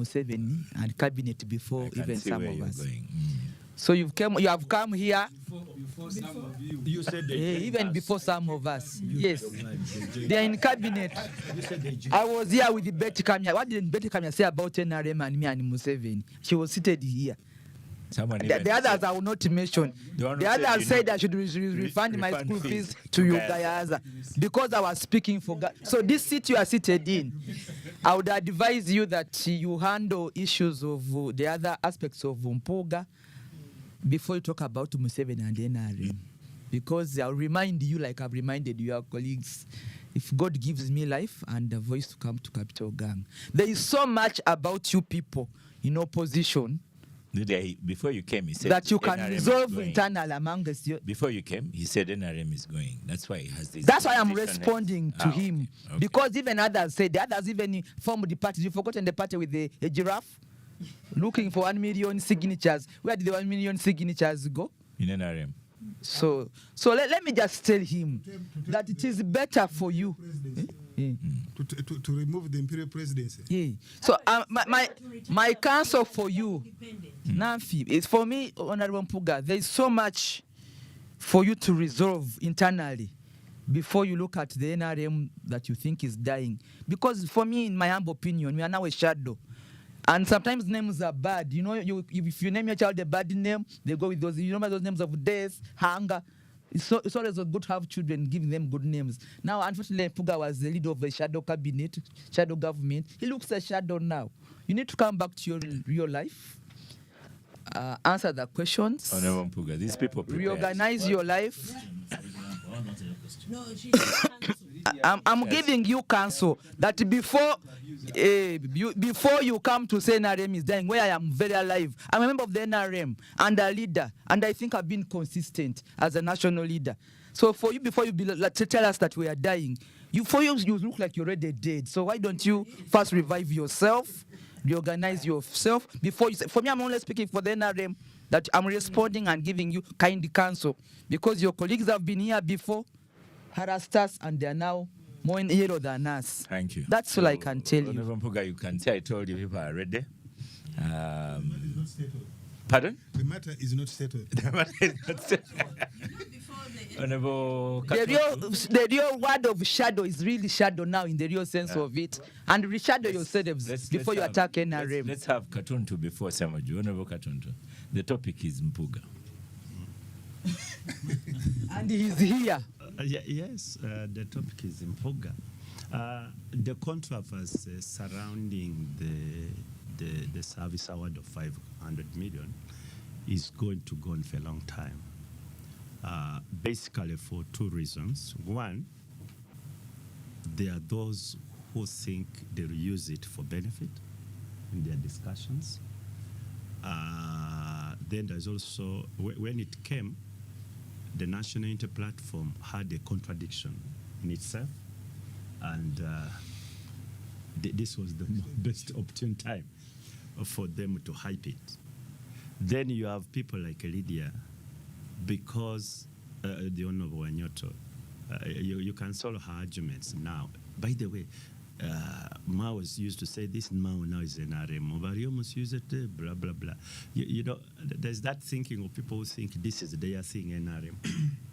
Museveni and cabinet before even some of us. Going. So you have come here before some of you said even before some of us. Yes, they are in cabinet. I was here with Betty Kamya. What did Betty Kamya say about NRM and me and Museveni? She was seated here. The others I will not mention. The others said I should refund my school fees to you guys because I was speaking for God. So this seat you are seated in, I would advise you that you handle issues of the other aspects of Mpuga before you talk about Museveni and NRM. Because I'll remind you, like I've reminded your colleagues, if God gives me life and a voice to come to Capital Gang, there is so much about you people in opposition. Before you came, he said that you can NRM resolve internal amongst you. Before you came, he said NRM is going. That's why he has this. That's why I'm responding to him. Okay. Because even others said, the others even formed the party. You've forgotten the party with a giraffe looking for 1 million signatures. Where did the 1 million signatures go? In NRM. So let me just tell him that it is better for you. To remove the imperial presidency. Yeah. So my counsel for you, Namfi, is for me, Honorable Mpuga, there is so much for you to resolve internally before you look at the NRM that you think is dying. Because for me, in my humble opinion, we are now a shadow. And sometimes names are bad. You know, if you name your child a bad name, they go with those. You remember those names of death, hunger. It's always good to have children, giving them good names. Now, unfortunately, Mpuga was the leader of a shadow cabinet, shadow government. He looks a shadow now. You need to come back to your real life, answer the questions. Honorable Mpuga, these people prepared. Reorganize your life. I'm giving you counsel that before you come to say NRM is dying, where I am very alive. I'm a member of the NRM and a leader, and I think I've been consistent as a national leader. So for you, before you tell us that we are dying, you look like you're already dead. So why don't you first revive yourself, reorganize yourself before you say? For me, I'm only speaking for the NRM, that I'm responding and giving you kind counsel because your colleagues have been here before, harassed us, and they are now more in yellow than us. Thank you. That's all I can tell you. Honorable Mpuga, you can say I told you people are ready. Pardon? The matter is not settled. The matter is not settled. Honorable The real word of shadow is really shadow now in the real sense of it. And reshadow yourselves before you attack NRM. Let's have Katuntu before Samaju. Honorable Katuntu. The topic is Mpuga. And he's here. Yes, the topic is Mpuga. The controversy surrounding the service award of 500 million is going to go on for a long time. Basically for two reasons. One, there are those who think they'll use it for benefit in their discussions. Then there's also, when it came, the National Unity Platform had a contradiction in itself, and this was the best opportune time for them to hype it. Then you have people like Lydia, because the Honorable Wanyoto, you can solve her arguments now. By the way, Mao used to say this, Mao now is an NRM. Ovario must use it, blah, blah, blah. You know, there's that thinking of people who think this is their thing, NRM.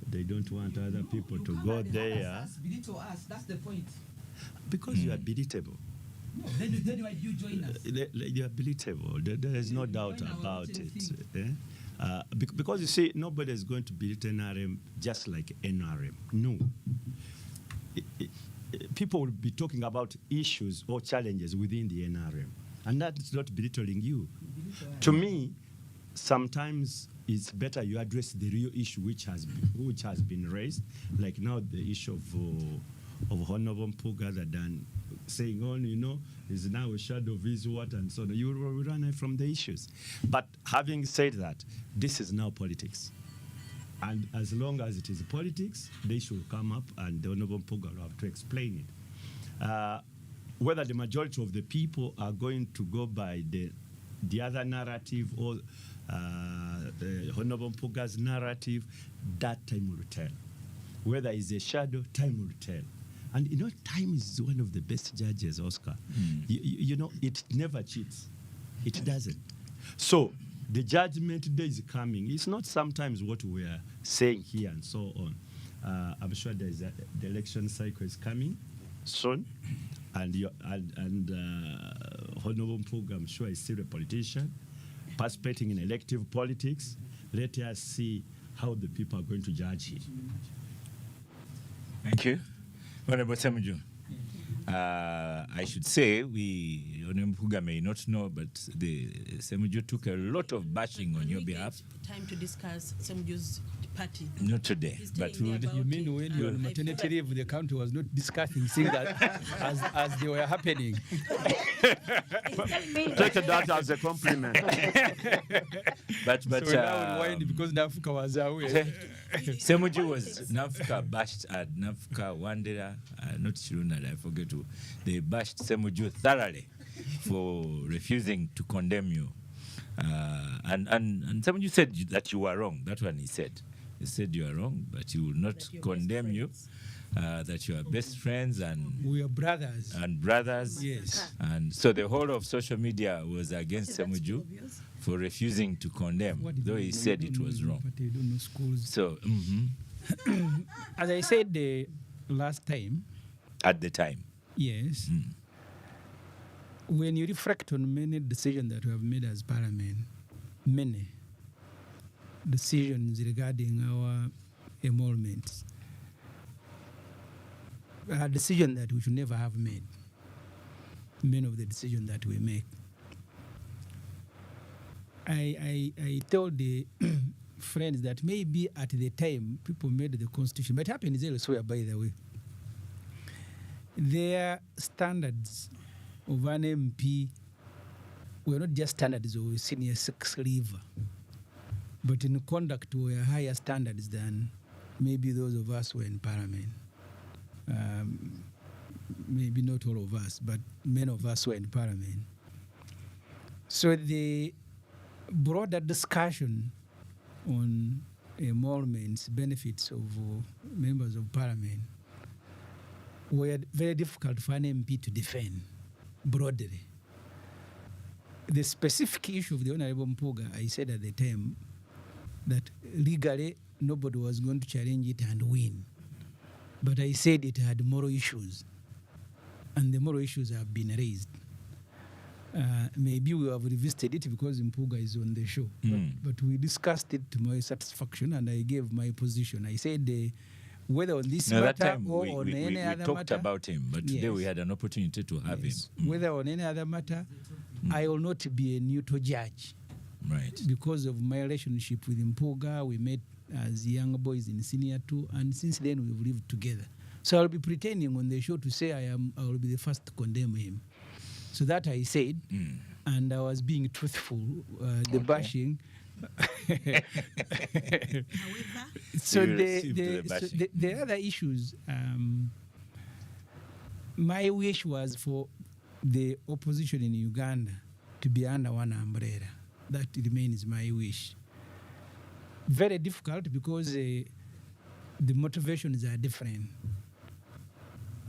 They don't want other people to go there. Belittle us, that's the point. Because you are belittable. No, then why do you join us? You are belittable. There is no doubt about it. Because you see, nobody is going to belittle NRM just like NRM. No. People will be talking about issues or challenges within the NRM, and that is not belittling you. To me, sometimes it's better you address the real issue which has been raised, like now the issue of Honorable Mpuga, rather than saying, oh, you know, is now a shadow of his what and so on. You will run away from the issues. But having said that, this is now politics. And as long as it is politics, they should come up and the Honorable Mpuga will have to explain it. Whether the majority of the people are going to go by the other narrative or the Honorable Mpuga's narrative, that time will tell. Whether it's a shadow, time will tell. And you know, time is one of the best judges, Oscar. You know, it never cheats. It doesn't. So the judgment day is coming. It's not sometimes what we are saying here and so on. I'm sure the election cycle is coming soon, and Hon Mpuga, I'm sure, is still a politician, participating in elective politics. Let us see how the people are going to judge him. Thank you. Honorable Semuju. I should say, Hon Mpuga may not know, but the Semuju took a lot of bashing on your behalf. Time to discuss Semuju's party. Not today, but we would. You mean when you were on maternity leave, the county was not discussing things that as they were happening? Take that as a compliment. but So now we wind because Nafuka was away. Semuju was Nafuka bashed at Nafuka Wandera, not Shiruna, I forget who. They bashed Semuju thoroughly for refusing to condemn you. And Semuju said that you were wrong. That's what he said. He said you are wrong, but he will not condemn you. That you are best friends and We are brothers. Yes. And so the whole of social media was against Semuju for refusing to condemn, though he said it was wrong. But they don't know schools. So, As I said the last time, at the time. yes, when you reflect on many decisions that we have made as Parliament, many decisions regarding our emoluments, a decision that we should never have made. Many of the decisions that we make. I told the friends that maybe at the time people made the constitution, but it happens elsewhere, by the way. Their standards of an MP were not just standards of a senior six leaver, but in conduct were higher standards than maybe those of us who were in Parliament. Maybe not all of us, but many of us were in Parliament. So the broader discussion on emoluments, benefits of members of Parliament were very difficult for an MP to defend broadly. The specific issue of the Honorable Mpuga, I said at the time that legally nobody was going to challenge it and win. But I said it had moral issues, and the moral issues have been raised. Maybe we have revisited it because Mpuga is on the show, but we discussed it to my satisfaction, and I gave my position. I said whether on this matter That time or on any other talked matter, about him, but today we had an opportunity to have him. whether on any other matter, I will not be a neutral judge. Right. Because of my relationship with Mpuga, we met as young boys in senior 2, and since then we've lived together. So I'll be pretending on the show to say I will be the first to condemn him. So that I said, and I was being truthful. The bashing. So the other issues, my wish was for the opposition in Uganda to be under one umbrella. That remains my wish. Very difficult because the motivations are different.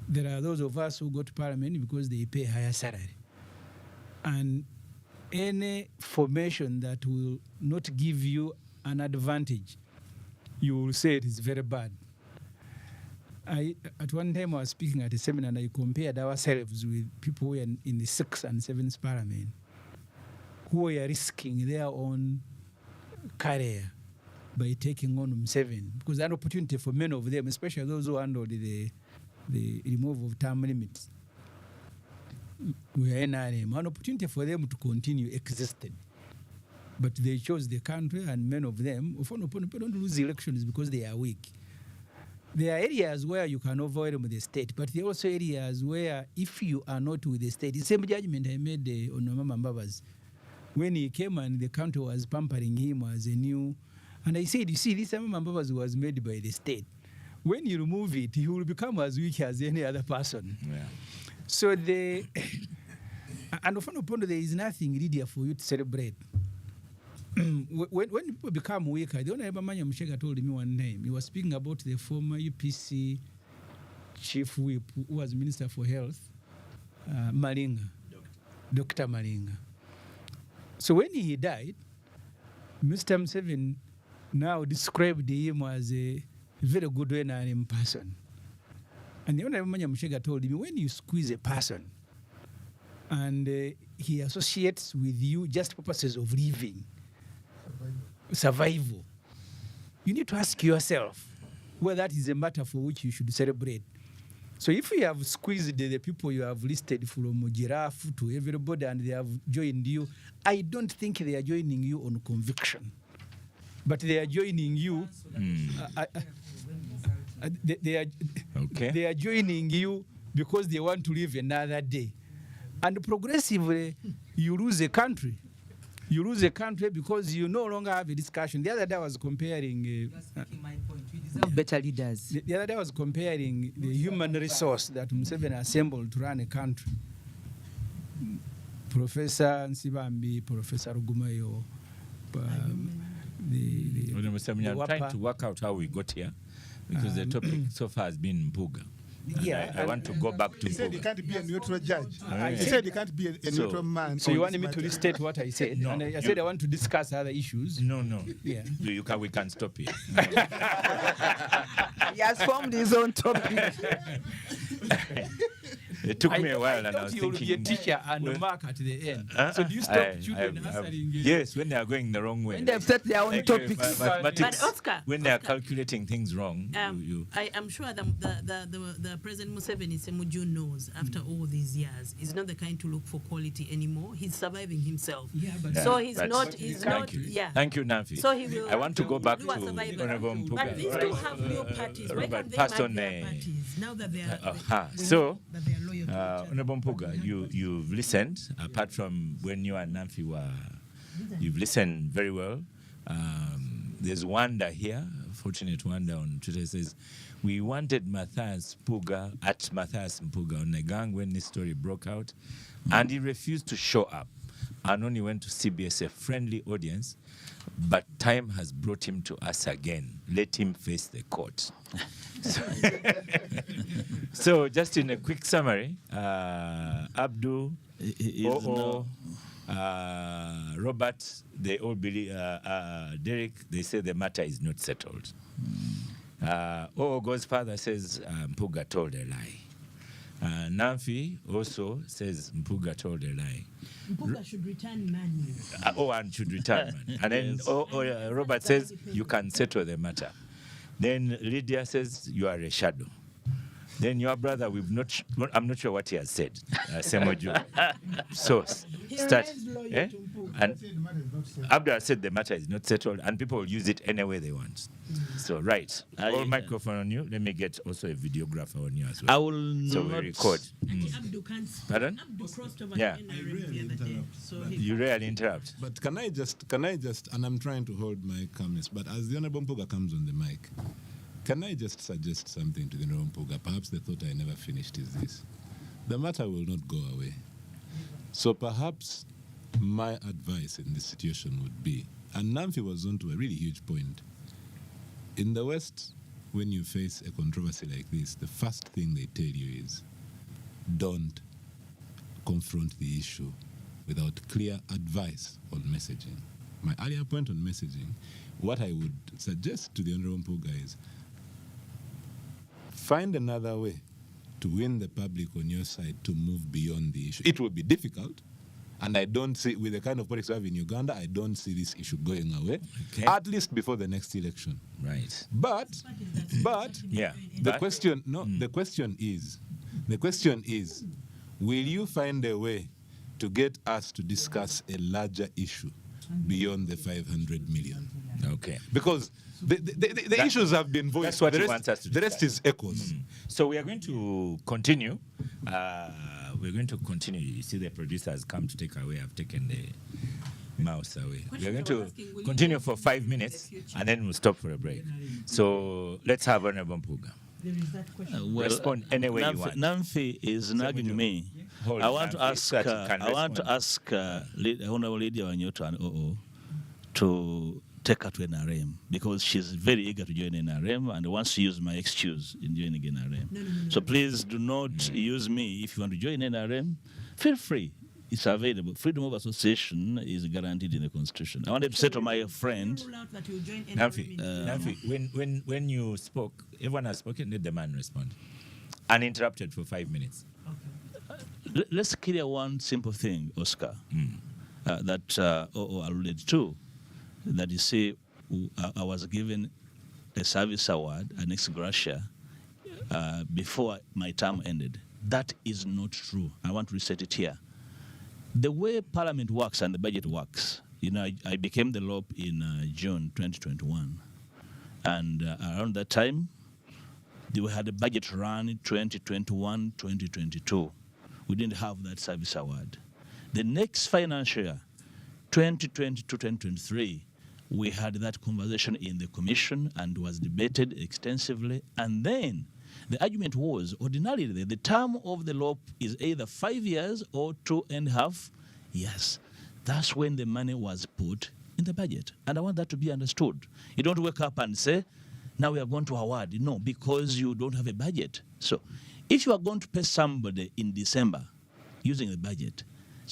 There are those of us who go to Parliament because they pay higher salary. And any formation that will not give you an advantage, you will say it is very bad. At one time I was speaking at a seminar and I compared ourselves with people who were in the 6th and 7th Parliament, who were risking their own career by taking on M7, because an opportunity for many of them, especially those who handled the removal of term limits, were NRM, an opportunity for them to continue existed. But they chose the country, and many of them, don't lose elections because they are weak. There are areas where you can overwhelm the state, but there are also areas where if you are not with the state, the same judgment I made on Mama Mbabazi, when he came and the country was pampering him as a new, and I said, you see, this Mama Mbabazi was made by the state. When you remove it, he will become as weak as any other person. Yeah. So and there is nothing really for you to celebrate. When people become weaker, the Honorable Manya Mshega told me one time, he was speaking about the former UPC chief whip, who was Minister for Health, Malinga, Dr. Malinga. So when he died, Mr. Museveni now described him as a very good NRM person. And the Honorable Mushega told him, when you squeeze a person and he associates with you just purposes of living, survival, you need to ask yourself whether that is a matter for which you should celebrate. So if you have squeezed the people you have listed from Giraffe to everybody and they have joined you, I don't think they are joining you on conviction. But they are joining you. They are joining you because they want to live another day. And progressively, you lose a country. You lose a country because you no longer have a discussion. The other day I was comparing... You are speaking my point. We deserve better leaders. The other day I was comparing the human resource that Museveni assembled to run a country. Professor Nsibambi, Professor Rugumayo, I'm trying to work out how we got here because the topic so far has been Mpuga. Yeah, I want to go back to He said he Mpuga. can't be a neutral judge. He said he can't be a neutral man. So you wanted me to restate what I said? No, and I said I want to discuss other issues. No. Yeah. We can stop here. He has formed his own topic. It took me a while, and I was you will be a thinking. teacher and mark at the end. So do you stop children answering? Yes, when they are going the wrong way. When they've set their own topics. Mathematics, But Oscar, when they are calculating things wrong, I am sure the President Museveni Semuju knows after all these years, he's not the kind to look for quality anymore. He's surviving himself. Yeah, but So he's but- not. He's not. Yeah. Thank you, Nafi. So he will. I want to go back do to a survivor. Honorable But Mpuga. these two have new parties. Why Robert can't they passed merge on their parties now that they are? So, that they are loyal to each other? Honorable Mpuga, you've listened, apart from when you and Nafi you've listened very well. There's Wanda here, fortunate Wanda on Twitter says, we wanted Matthias Mpuga on the gang when this story broke out, and he refused to show up and only went to CBS, a friendly audience, but time has brought him to us again. Let him face the court. So just in a quick summary, Abdul, Robert, they all believe, Derek, they say the matter is not settled. God's father says Mpuga told a lie. Namfi also says Mpuga told a lie. Mpuga should return money. And should return money. And then Robert says you can settle the matter. Then Lydia says you are a shadow. Then your brother, I'm not sure what he has said, Semoju. So, start. And Abdul said the matter is not settled, and people will use it any way they want. So, right. All microphone on you. Let me get also a videographer on you as well. I will so we record. Abdul can't. Pardon? Abdul crossed over Yeah. the NRM the other day. So You rarely interrupt. But can I just, and I'm trying to hold my calmness, but as the Honorable Mpuga comes on the mic, can I just suggest something to the Honorable Mpuga? Perhaps the thought I never finished is this. The matter will not go away. So perhaps my advice in this situation would be, and Namfi was on to a really huge point. In the West, when you face a controversy like this, the first thing they tell you is, don't confront the issue without clear advice on messaging. My earlier point on messaging, what I would suggest to the Honorable Mpuga is, find another way to win the public on your side to move beyond the issue. It will be difficult, and I don't see, with the kind of politics we have in Uganda, I don't see this issue going away, at least before the next election. Right. But Yeah. the question is, will you find a way to get us to discuss a larger issue beyond the 500 million? Okay. Because the issues have been voiced. That's what he wants us to The rest is echoes. So we are going to continue. You see, the producer has come to take away. I've taken the mouse away. We are going to continue for 5 minutes, and then we'll stop for a break. So let's have Honorable Mpuga. there is that question. Respond any way you want. Namfi is nagging me. Hold I want to Namfi ask. so that you can Honorable Lydia Wanyoto and OO to take her to NRM because she's very eager to join NRM and wants to use my excuse in joining NRM. No. So please do not use me if you want to join NRM. Feel free. it's available. Freedom of association is guaranteed in the Constitution. I wanted to say to my friend, Rule out that you join Nafi, NRM. Nafi, when you spoke, everyone has spoken, let the man respond. Uninterrupted for 5 minutes. let's clear one simple thing, Oscar, that OO alluded to, that you see, I was given a service award, an ex gratia, before my term ended. That is not true. I want to reset it here. The way Parliament works and the budget works, you know, I became the LOP in June 2021. And around that time, we had a budget run in 2021, 2022. We didn't have that service award. The next financial year, 2022-2023, we had that conversation in the commission and was debated extensively. And then the argument was, ordinarily, the term of the LOP is either 5 years or 2.5 years. That's when the money was put in the budget. And I want that to be understood. You don't wake up and say, now we are going to award. No, because you don't have a budget. So if you are going to pay somebody in December using the budget,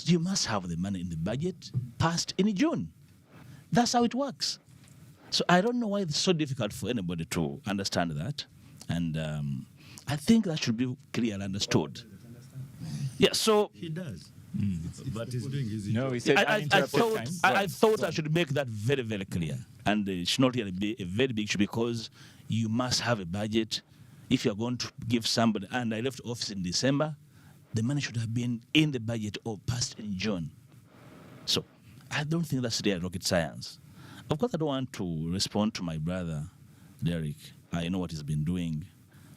you must have the money in the budget passed in June. That's how it works. So I don't know why it's so difficult for anybody to understand that. And I think that should be clearly understood. Yeah, so He does. But he's doing his No, he said I uninterrupted thought, time. I thought I should make that very, very clear. And it should not really be a very big issue because you must have a budget. If you're going to give somebody, and I left office in December, the money should have been in the budget or passed in June. So I don't think that's real rocket science. Of course, I don't want to respond to my brother, Derek. I know what he's been doing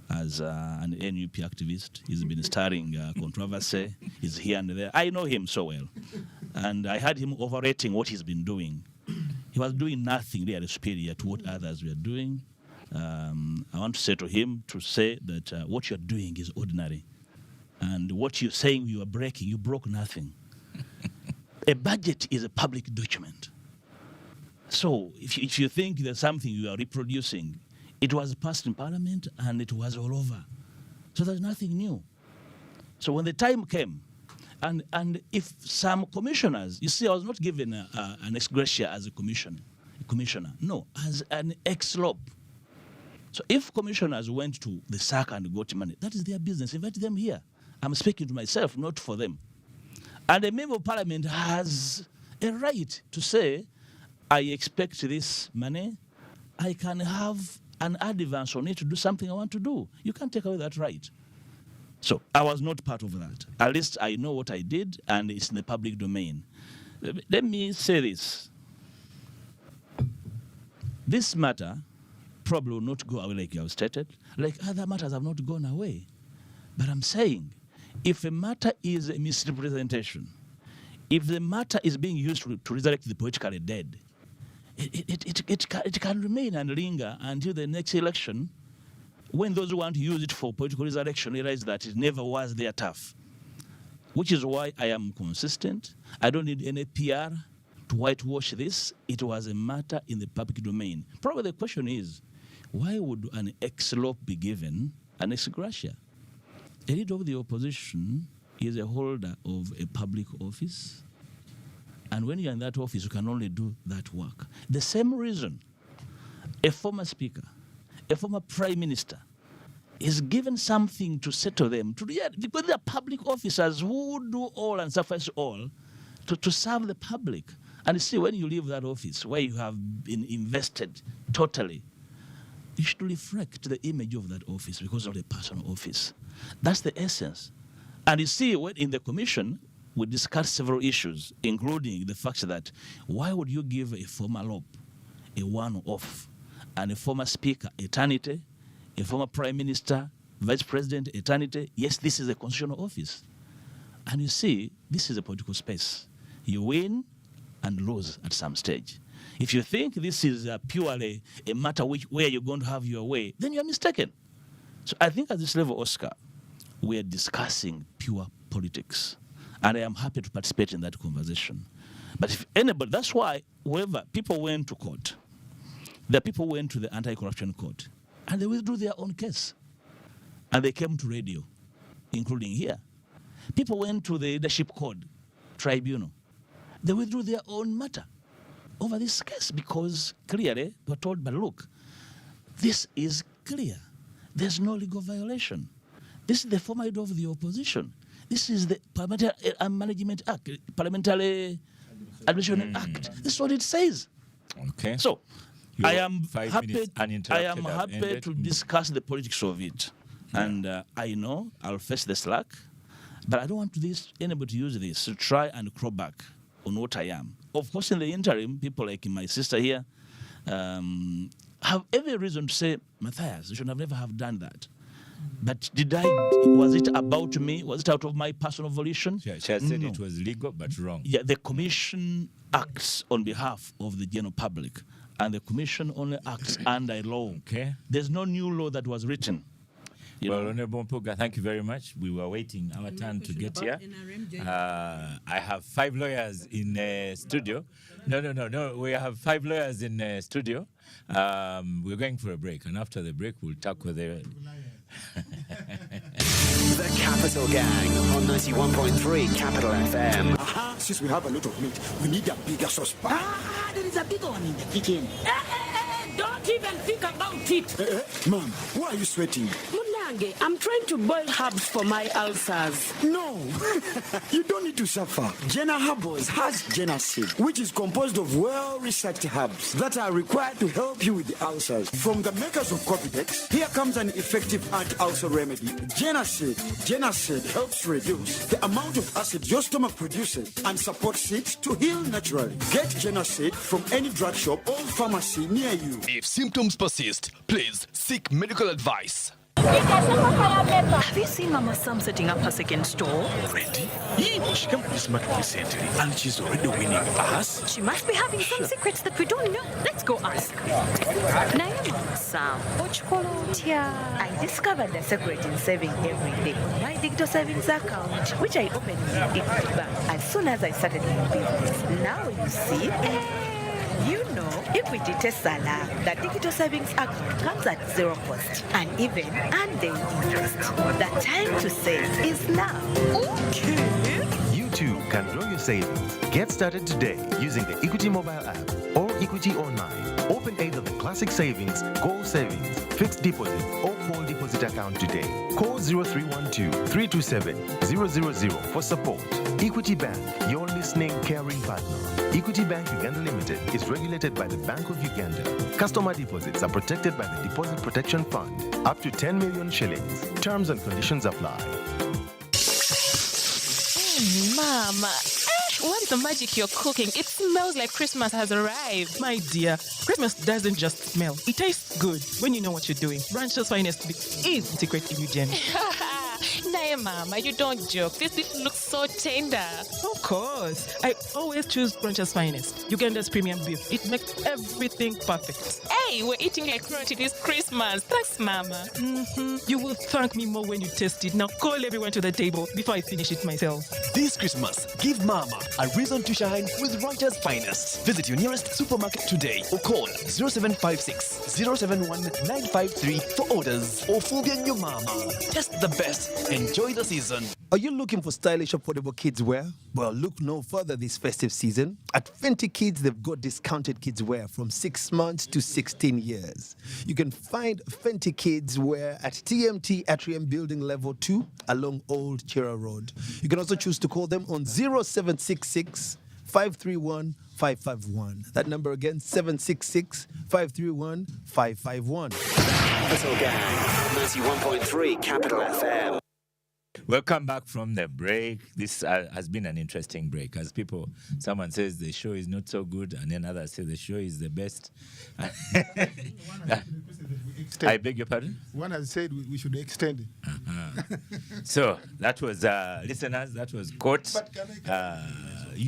as an NUP activist. He's been starting controversy. He's here and there. I know him so well. And I had him overrating what he's been doing. He was doing nothing really superior to what others were doing. I want to say to him that what you're doing is ordinary. And what you're saying you are breaking, you broke nothing. A budget is a public document. So if you think there's something you are reproducing, it was passed in Parliament and it was all over. So there's nothing new. So when the time came, and if some commissioners, you see, I was not given an ex gratia as a commissioner, no, as an ex-LOP. So if commissioners went to the SAC and got money, that is their business. Invite them here. I'm speaking to myself, not for them. And a member of Parliament has a right to say, I expect this money. I can have an advance on it to do something I want to do. You can't take away that right. So I was not part of that. At least I know what I did, and it's in the public domain. Let me say this. This matter probably will not go away like you have stated, like other matters have not gone away. But I'm saying, if a matter is a misrepresentation, if the matter is being used to resurrect the politically dead, it can remain and linger until the next election, when those who want to use it for political resurrection realize that it never was their turf. Which is why I am consistent. I don't need any PR to whitewash this. It was a matter in the public domain. Probably the question is, why would an ex-LOP be given an ex gratia? A leader of the opposition is a holder of a public office. And when you're in that office, you can only do that work. The same reason a former speaker, a former prime minister is given something to settle them, because they are public officers who do all and suffice all to serve the public. And you see, when you leave that office where you have been invested totally, you should reflect the image of that office because of the personal office. That's the essence. And you see, when in the commission, we discussed several issues, including the fact that why would you give a former LOP a one-off and a former speaker eternity, a former prime minister, vice president eternity? Yes, this is a constitutional office. And you see, this is a political space. You win and lose at some stage. If you think this is purely a matter where you're going to have your way, then you're mistaken. So I think at this level, Oscar, we are discussing pure politics. And I am happy to participate in that conversation. But if anybody, that's why whoever people went to court, the people went to the anti-corruption court, and they withdrew their own case. And they came to radio, including here. People went to the leadership code, tribunal. They withdrew their own matter over this case because clearly they were told, but look, this is clear. There's no legal violation. This is the format of the opposition. This is the Parliamentary Management Act, Parliamentary Administration Act. This is what it says. Okay. So I am happy uninterrupted. to discuss the politics of it. And I know I'll face the slack, but I don't want anybody to use this to try and crawl back on what I am. Of course, in the interim, people like my sister here have every reason to say, Matthias, you should have never have done that. But was it about me? Was it out of my personal volition? She has said it was legal, but wrong. Yeah, the commission acts on behalf of the general public, and the commission only acts under law. Okay. There's no new law that was written. Well, Honorable Mpuga, thank you very much. We were waiting our turn to get here. I have 5 lawyers in studio. No. We have 5 lawyers in studio. We're going for a break, and after the break, we'll tackle the Capital Gang on 91.3 Capital FM. Since we have a lot of meat, we need a bigger saucepan. There is a bigger one in the kitchen. Don't even think about it. Mom, why are you sweating? Munange, I'm trying to boil herbs for my ulcers. No, you don't need to suffer. Jenna Herbals has Jenna Seed, which is composed of well-researched herbs that are required to help you with the ulcers. From the makers of Copydex, here comes an effective anti-ulcer remedy. Jenna Seed. Jenna Seed helps reduce the amount of acid your stomach produces and supports it to heal naturally. Get Jenna Seed from any drug shop or pharmacy near you. If symptoms persist, please seek medical advice. Have you seen Mama Sam setting up her second store? Already? Yeah, she came to this market recently and she's already winning us. She must be having some secrets that we don't know. Let's go ask. Now, Mama Sam, I discovered the secret in saving every day on my digital savings account, which I opened in Equity Bank as soon as I started my business. Now you see. You know, Equity Tesala, the digital savings account comes at 0 cost and even and daily interest. The time to save is now. Okay. You too can grow your savings. Get started today using the Equity mobile app or Equity online. Open either the classic savings, gold savings, fixed deposit, or call deposit account today. Call 0312-327-000 for support. Equity Bank, your listening, caring partner. Equity Bank Uganda Limited is regulated by the Bank of Uganda. Customer deposits are protected by the Deposit Protection Fund. Up to 10 million shillings. Terms and conditions apply. Mama, what is the magic you're cooking? It smells like Christmas has arrived. My dear, Christmas doesn't just smell. It tastes good when you know what you're doing. Rancher's Finest is the secret ingredient. Nay, Mama, you don't joke. This dish looks so tender. Of course. I always choose Rancher's Finest, Uganda's premium beef. It makes everything perfect. Hey, we're eating like royalty this Christmas. Thanks, Mama. You will thank me more when you taste it. Now call everyone to the table before I finish it myself. This Christmas, give Mama a reason to shine with Rancher's Finest. Visit your nearest supermarket today or call 0756 071 953 for orders or Fubian your Mama. Taste the best. Enjoy the season. Are you looking for stylish, affordable kids wear? Well, look no further this festive season. At Fenty Kids, they've got discounted kids wear from 6 months to 16 years. You can find Fenty Kids wear at TMT Atrium Building Level 2 along Old Chira Road. You can also choose to call them on 0766 531 551. That number again, 766 531 551. Capital Gang, 91.3 Capital FM. Welcome back from the break. This has been an interesting break as someone says the show is not so good and then others say the show is the best. I beg your pardon? One has said we should extend it. So that was, listeners, that was caught.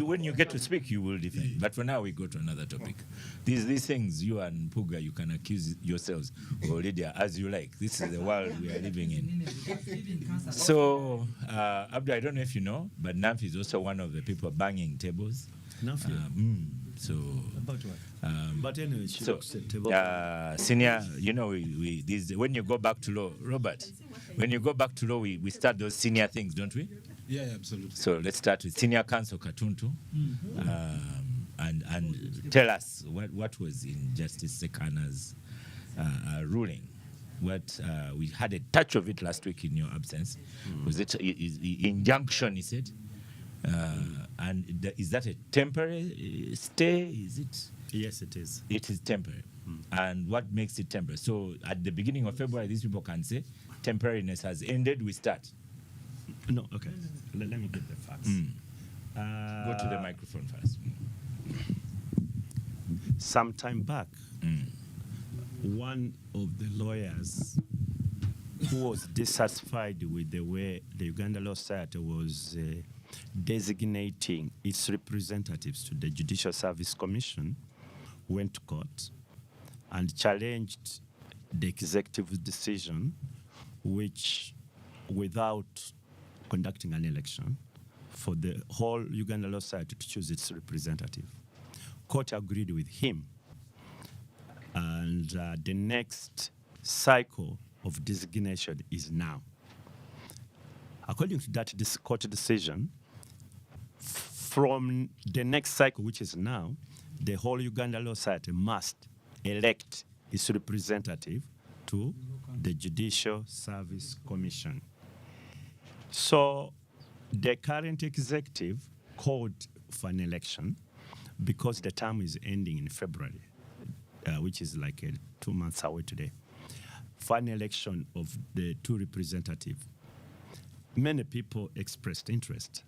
When you get to speak, you will defend. But for now, we go to another topic. These things, you and Mpuga, you can accuse yourselves or Lydia as you like. This is the world we are living in. So, Abdu, I don't know if you know, but Namfi is also one of the people banging tables. Namfi? So about what? But anyway, she looks at table. Senior, you know, when you go back to law, Robert, when you go back to law, we start those senior things, don't we? Yeah, absolutely. So let's start with Senior Counsel Katuntu, and tell us what was in Justice Sekana's ruling. What we had a touch of it last week in your absence. Was it injunction? He said, and is that a temporary stay? Is it? Yes, it is. It is temporary. And what makes it temporary? So at the beginning of February, these people can say temporariness has ended. We start. No, okay. Let me get the facts. Go to the microphone first. Some time back, one of the lawyers who was dissatisfied with the way the Uganda Law Society was designating its representatives to the Judicial Service Commission went to court and challenged the executive's decision, which, without conducting an election, for the whole Uganda Law Society to choose its representative. Court agreed with him, and the next cycle of designation is now. According to that court decision, from the next cycle, which is now, the whole Uganda Law Society must elect its representative to the Judicial Service Commission. So the current executive called for an election because the term is ending in February, which is like 2 months away today, for an election of the two representatives. Many people expressed interest.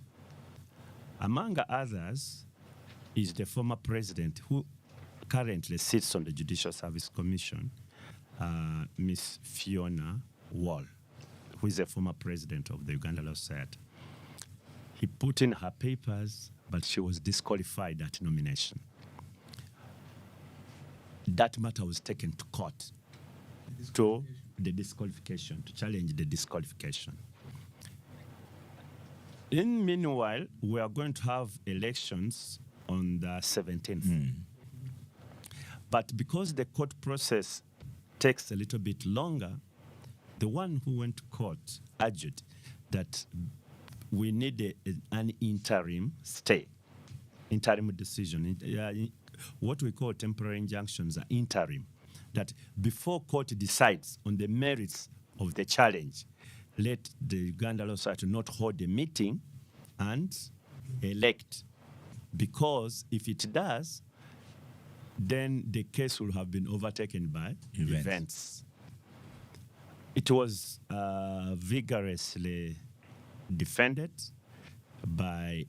Among others is the former president who currently sits on the Judicial Service Commission, Miss Fiona Wall, who is a former president of the Uganda Law Society. He put in her papers, but she was disqualified at nomination. That matter was taken to court to the disqualification, to challenge the disqualification. In meanwhile, we are going to have elections on the 17th. But because the court process takes a little bit longer, the one who went to court argued that we need an interim stay, interim decision. What we call temporary injunctions are interim, that before court decides on the merits of the challenge, let the Uganda Law Society not hold a meeting and elect. Because if it does, then the case will have been overtaken by events. It was vigorously defended by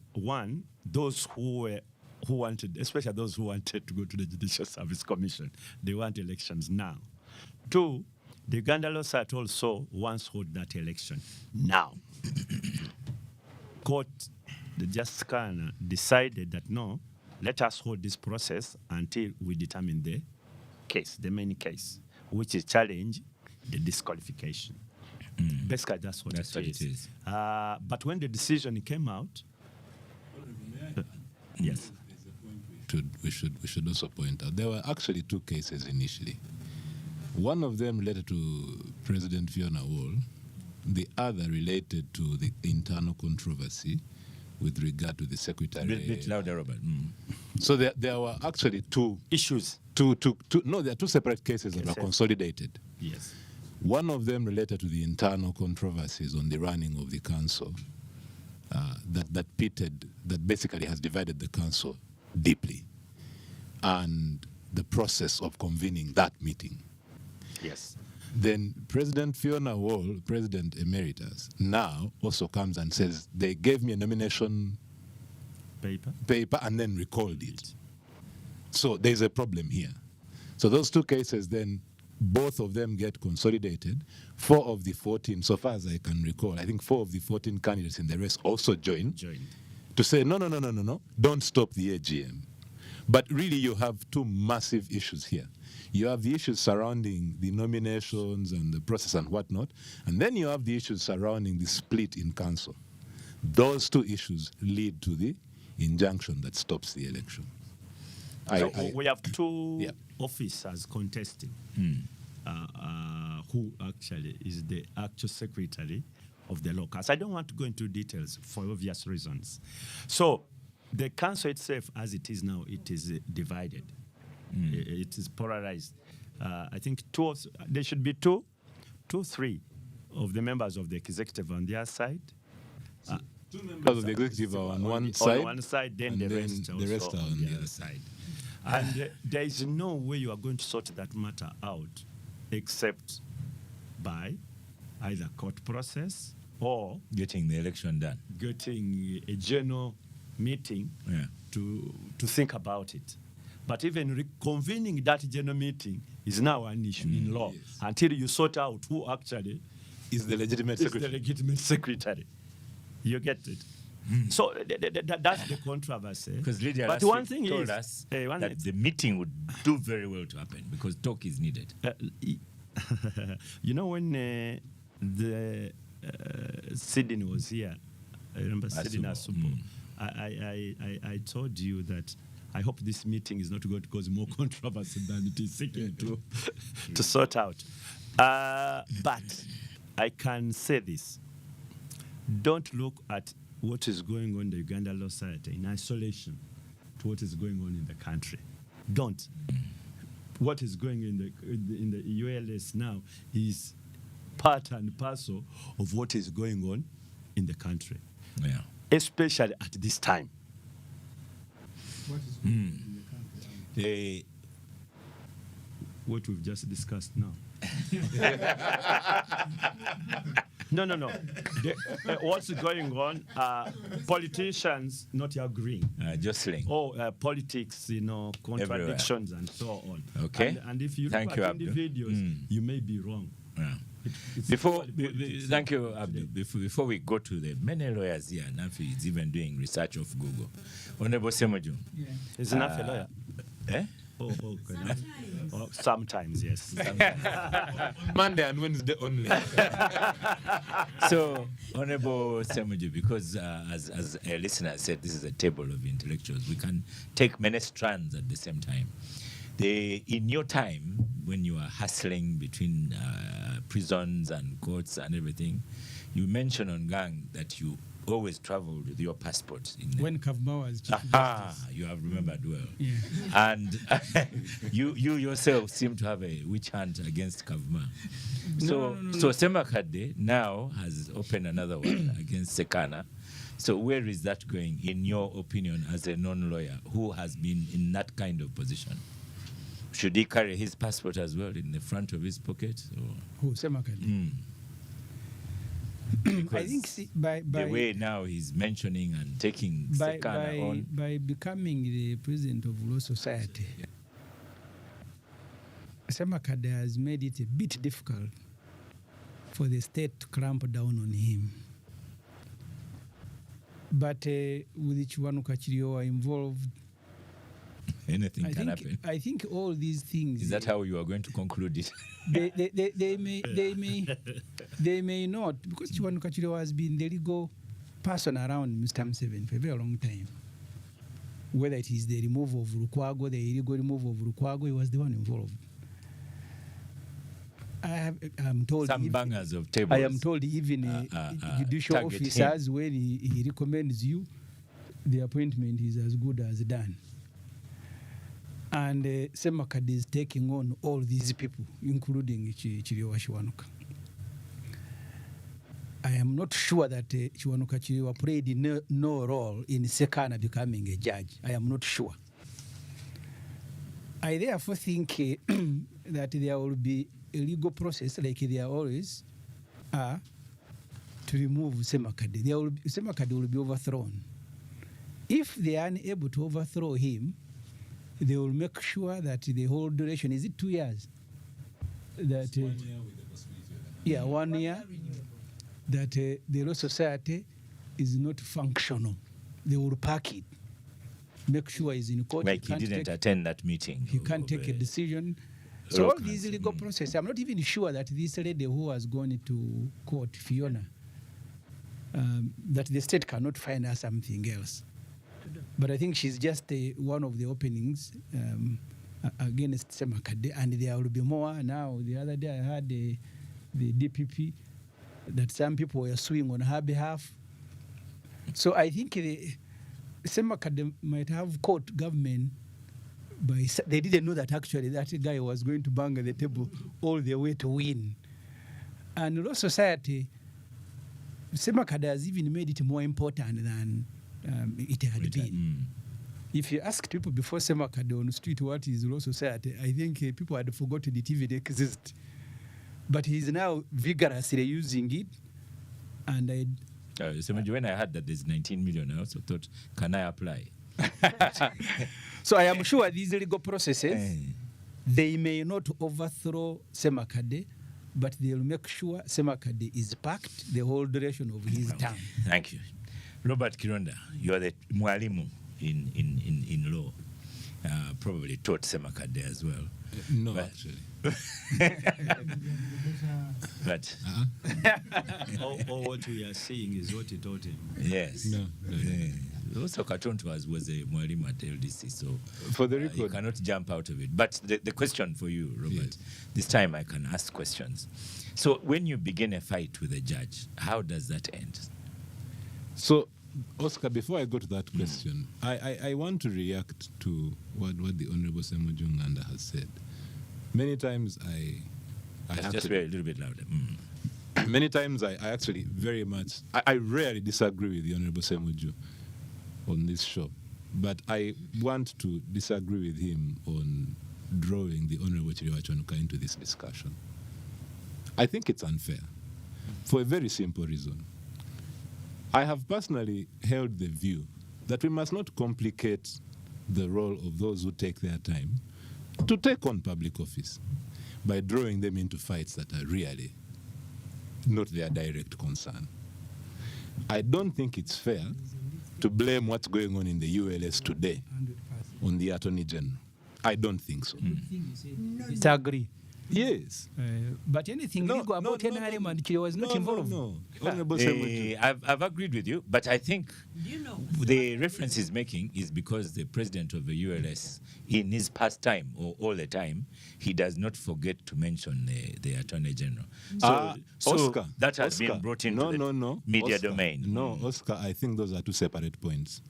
those who wanted, especially those who wanted to go to the Judicial Service Commission. They want elections now. 2, the Uganda Law Society also wants to hold that election now. Court, the Justice Sekana, decided that no, let us hold this process until we determine the case, the main case, which is challenge the disqualification. Basically, that's what it is. But when the decision came out, yes. We should also point out there were actually 2 cases initially. One of them related to President Fiona Wall, the other related to the internal controversy with regard to the secretary. Bit louder, Robert. So there were actually 2 issues. No, there are 2 separate cases that were consolidated. Yes. One of them related to the internal controversies on the running of the council that basically has divided the council deeply, and the process of convening that meeting. Yes. Then President Fiona Wall, President Emeritus, now also comes and says they gave me a nomination paper and then recalled it. So there's a problem here. So those 2 cases then, both of them get consolidated. 4 of the 14, so far as I can recall, I think 4 of the 14 candidates in the race also joined to say, no, don't stop the AGM. But really you have 2 massive issues here. You have the issues surrounding the nominations and the process and whatnot, and then you have the issues surrounding the split in council. Those 2 issues lead to the injunction that stops the election. We have 2 officers contesting, who actually is the actual secretary of the locals. I don't want to go into details for obvious reasons. So the council itself, as it is now, it is divided. It is polarized. I think there should be three of the members of the executive on their side. Two members of the executive are on one side. On one side, then the rest are on the other side. And there is no way you are going to sort that matter out except by either court process or getting the election done. Getting a general meeting to think about it. But even reconvening that general meeting is now an issue in law until you sort out who actually is the legitimate secretary. You get it? So that's the controversy. Because Lydia last week told us that the meeting would do very well to happen because talk is needed. You know, when Sydney was here, I remember Sydney Asubo. I told you that I hope this meeting is not going to cause more controversy than it is seeking to sort out. But I can say this. Don't look at what is going on in the Uganda Law Society in isolation to what is going on in the country. Don't. What is going in the ULS now is part and parcel of what is going on in the country. Yeah. Especially at this time. What is going on in the country? What we've just discussed now. No. What's going on? Politicians not agreeing. Jostling. Politics, contradictions everywhere. And so on. Okay. And if you Thank look you, at Abdul. individuals, you may be wrong. Yeah. Thank you, Abdul. Before we go to the many lawyers here, Nafi is even doing research of Google. Honorable Semoju. Yeah. Is Nafi a lawyer? Eh? Sometimes, yes. Monday and Wednesday only. So, Honorable Semoju, because as a listener said, this is a table of intellectuals. We can take many strands at the same time. In your time, when you are hustling between prisons and courts and everything, you mentioned on Gang that you always traveled with your passport. When Kavma was chief justice. You have remembered well. Yeah. And you yourself seem to have a witch hunt against Kavma. So Semakade now has opened another one against Sekana. So where is that going, in your opinion, as a non-lawyer who has been in that kind of position? Should he carry his passport as well in the front of his pocket? Who, Semakade? I think the way now he's mentioning and taking Sekana on. By becoming the president of Law Society, Semakade has made it a bit difficult for the state to clamp down on him. But with Chiwanuka Chiriowa involved, anything can happen. I think all these things. Is that how you are going to conclude it? They may not, because Chiwanuka Chiriowa has been the legal person around Mr. Museveni for a very long time. Whether it is the removal of Lukwago, the illegal removal of Lukwago, he was the one involved. I'm told some bangers of tables. I am told even judicial officers, when he recommends you, the appointment is as good as done. And Semakade is taking on all these people, including Chiriowa Chiwanuka. I am not sure that Chiwanuka Chiriowa played no role in Sekana becoming a judge. I am not sure. I therefore think that there will be a legal process, like there always are, to remove Semakade. Semakade will be overthrown. If they are unable to overthrow him, they will make sure that the whole duration, is it 2 years? That 1 year with the possibility of 1 year. That the Law Society is not functional. They will pack it. Make sure he's in court. Like he didn't attend that meeting. He can't take a decision. So all these legal process, I'm not even sure that this lady who has gone to court, Fiona, that the state cannot find her something else. But I think she's just one of the openings against Semakade, and there will be more now. The other day I heard the DPP that some people were suing on her behalf. So I think the Semakade might have caught government they didn't know that actually that guy was going to bang the table all the way to win. And Law Society, Semakade has even made it more important than it had been. If you ask people before Semakade on the street what is Law Society, I think people had forgotten it even exists. But he's now vigorously using it. And when I heard that there's 19 million, I also thought, can I apply? So I am sure these legal processes, they may not overthrow Semakade, but they'll make sure Semakade is packed the whole duration of his term. Thank you. Robert Kironda, you are the mwalimu in law. Probably taught Semakade as well. No, but, actually. But all what we are seeing is what he taught him. Yes. No. Also, Katonto was a mwalimu at LDC, so for the record, you cannot jump out of it. But the question for you, Robert, this time I can ask questions. So when you begin a fight with a judge, how does that end? So, Oscar, before I go to that question, I want to react to what the Honorable Semujunganda has said. Many times just a little bit louder. Many times I actually I rarely disagree with the Honorable Semuju on this show, but I want to disagree with him on drawing the Honorable Chiriwachanuka into this discussion. I think it's unfair for a very simple reason. I have personally held the view that we must not complicate the role of those who take their time to take on public office by drawing them into fights that are really not their direct concern. I don't think it's fair to blame what's going on in the ULS today on the Attorney General. I don't think so. Disagree. Yes. But anything legal about NRM and Kyo was not involved. I've agreed with you, but I think the reference he's making is because the president of the ULS, in his past time or all the time, he does not forget to mention the Attorney General. So Oscar, that has been brought into the media Oscar, domain. No, Oscar, I think those are two separate points.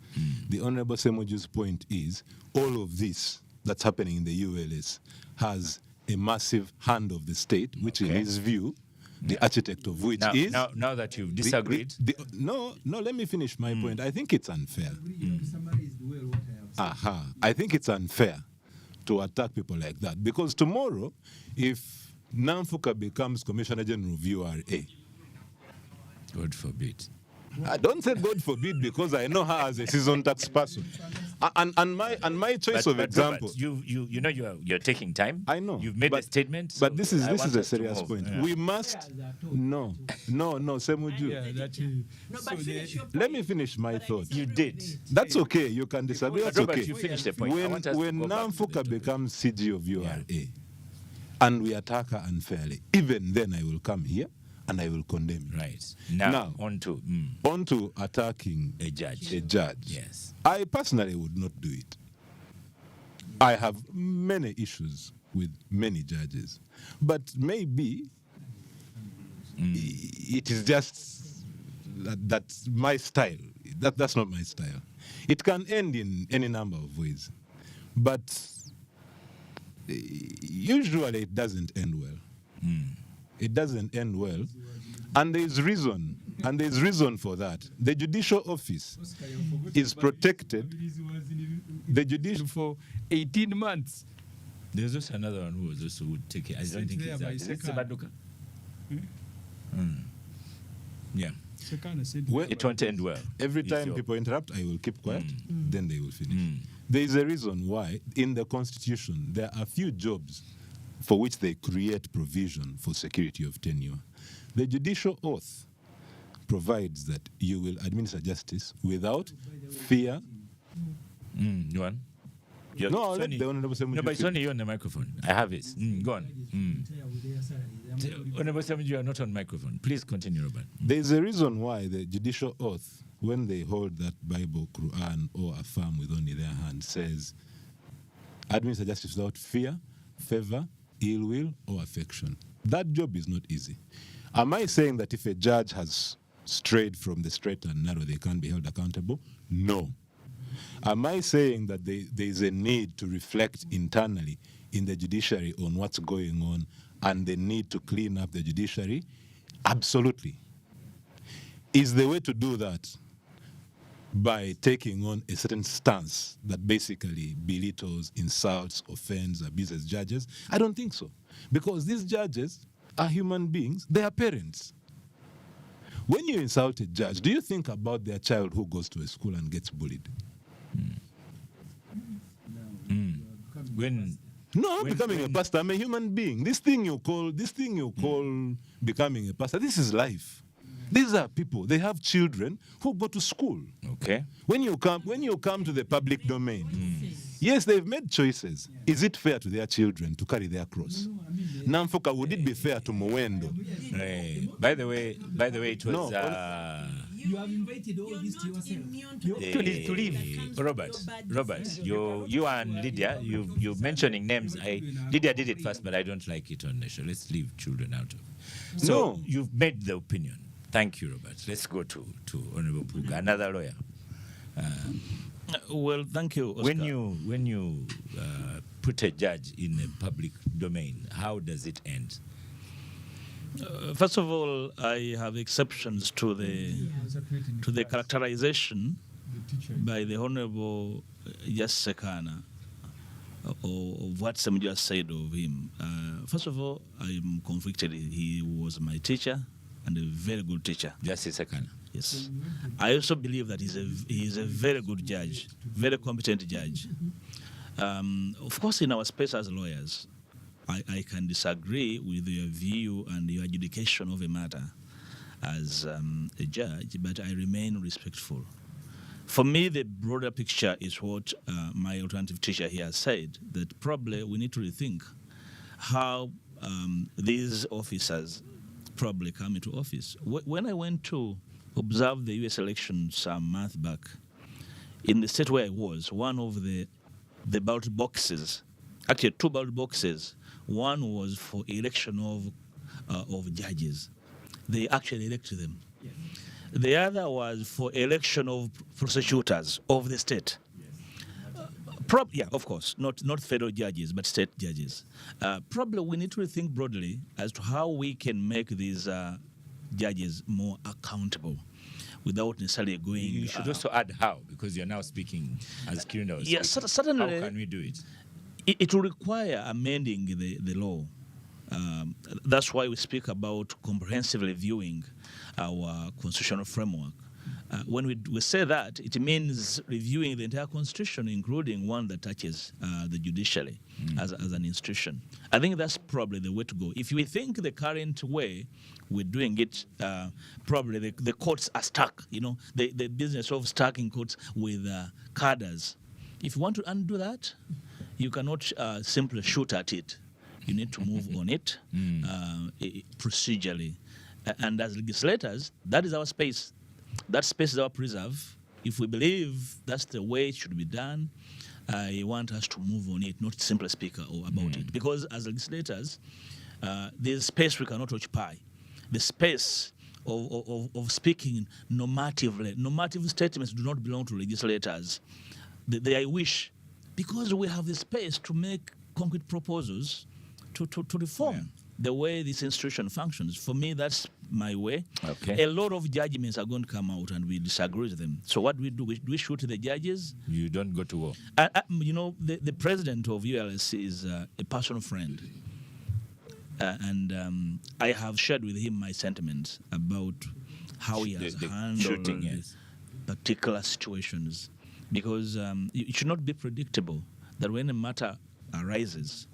The Honorable Semuju's point is all of this that's happening in the ULS has a massive hand of the state, which in his view, the architect of which is... Now that you've disagreed... No, let me finish my point. I think it's unfair. I think it's unfair to attack people like that. Because tomorrow, if Namfuka becomes Commissioner General of URA... God forbid. I don't say God forbid because I know her as a seasoned tax person. And my choice of example. Robert, you know you're taking time. I know. You've made a statement. But this is a serious point. Yeah. We must no, Semuju. Let me finish my thought. You did. That's okay. You can disagree. That's Robert, okay. you finished the point. When Namfuka becomes CG of URA and we attack her unfairly, even then I will come here and I will condemn it. Right. Now on to attacking a judge. Yes. I personally would not do it. I have many issues with many judges. But maybe it is just that's my style. That's not my style. It can end in any number of ways. But usually it doesn't end well. It doesn't end well, and there is reason for that. The judicial office is protected. The judicial for 18 months. There's also another one who was also would take it. I don't think it's that. Is it Sebaduka? Yeah. It won't end well. Every time people interrupt, I will keep quiet. Then they will finish. There is a reason why in the Constitution there are few jobs for which they create provision for security of tenure. The judicial oath provides that you will administer justice without fear. Go on. Let the Honorable Semuju. No, but it's only you on the microphone. I have it. Go on. Honorable Semuju, you are not on microphone. Please continue, Robert. There is a reason why the judicial oath, when they hold that Bible, Quran, or affirm with only their hand, says, administer justice without fear, favor, ill will, or affection. That job is not easy. Am I saying that if a judge has strayed from the straight and narrow, they can't be held accountable? No. Am I saying that there is a need to reflect internally in the judiciary on what's going on and the need to clean up the judiciary? Absolutely. Is the way to do that by taking on a certain stance that basically belittles, insults, offends, abuses judges? I don't think so. Because these judges are human beings. They are parents. When you insult a judge, do you think about their child who goes to a school and gets bullied? No, I'm becoming a pastor. I'm a human being. This thing you call becoming a pastor, this is life. These are people. They have children who go to school. Okay. When you come to the public domain, yes, they've made choices. Is it fair to their children to carry their cross? Namfuka, would it be fair to Mwendo? By the way, it was. You have invited all this to yourself. To leave. Robert, you and Lydia, you mentioning names. Lydia did it first, but I don't like it on the show. Let's leave children out of it. So you've made the opinion. Thank you, Robert. Let's go to Honorable Mpuga, another lawyer. Well, thank you, Oscar. When you put a judge in a public domain, how does it end? First of all, I have exceptions to the characterization by the Honorable Sekana of what Sam just said of him. First of all, I am conflicted. He was my teacher and a very good teacher. Justice Sekana. Yes. I also believe that he's a very good judge, very competent judge. Of course, in our space as lawyers, I can disagree with your view and your adjudication of a matter as a judge, but I remain respectful. For me, the broader picture is what my alternative teacher here said, that probably we need to rethink how these officers probably come into office. When I went to observe the U.S. election some month back, in the state where I was, one of the ballot boxes, actually two ballot boxes, one was for election of judges. They actually elected them. Yes. The other was for election of prosecutors of the state. Yes. Of course, not federal judges, but state judges. Probably we need to rethink broadly as to how we can make these judges more accountable without necessarily going... You should also add how, because you're now speaking as criminals. Yes, certainly. How can we do it? It will require amending the law. That's why we speak about comprehensively reviewing our constitutional framework. When we say that, it means reviewing the entire constitution, including one that touches the judiciary as an institution. I think that's probably the way to go. If we think the current way we're doing it, probably the courts are stuck, the business of stacking courts with cadres. If you want to undo that, you cannot simply shoot at it. You need to move on it procedurally. And as legislators, that is our space. That space is our preserve. If we believe that's the way it should be done, I want us to move on it, not simply speak about it. Because as legislators, there's space we cannot occupy. The space of speaking normatively. Normative statements do not belong to legislators. They I wish, because we have the space to make concrete proposals to reform the way this institution functions. For me, that's my way. Okay. A lot of judgments are going to come out and we disagree with them. So what do? We shoot the judges? You don't go to war. The president of ULS is a personal friend. And I have shared with him my sentiments about how he has handled particular situations. Because it should not be predictable that when a matter arises,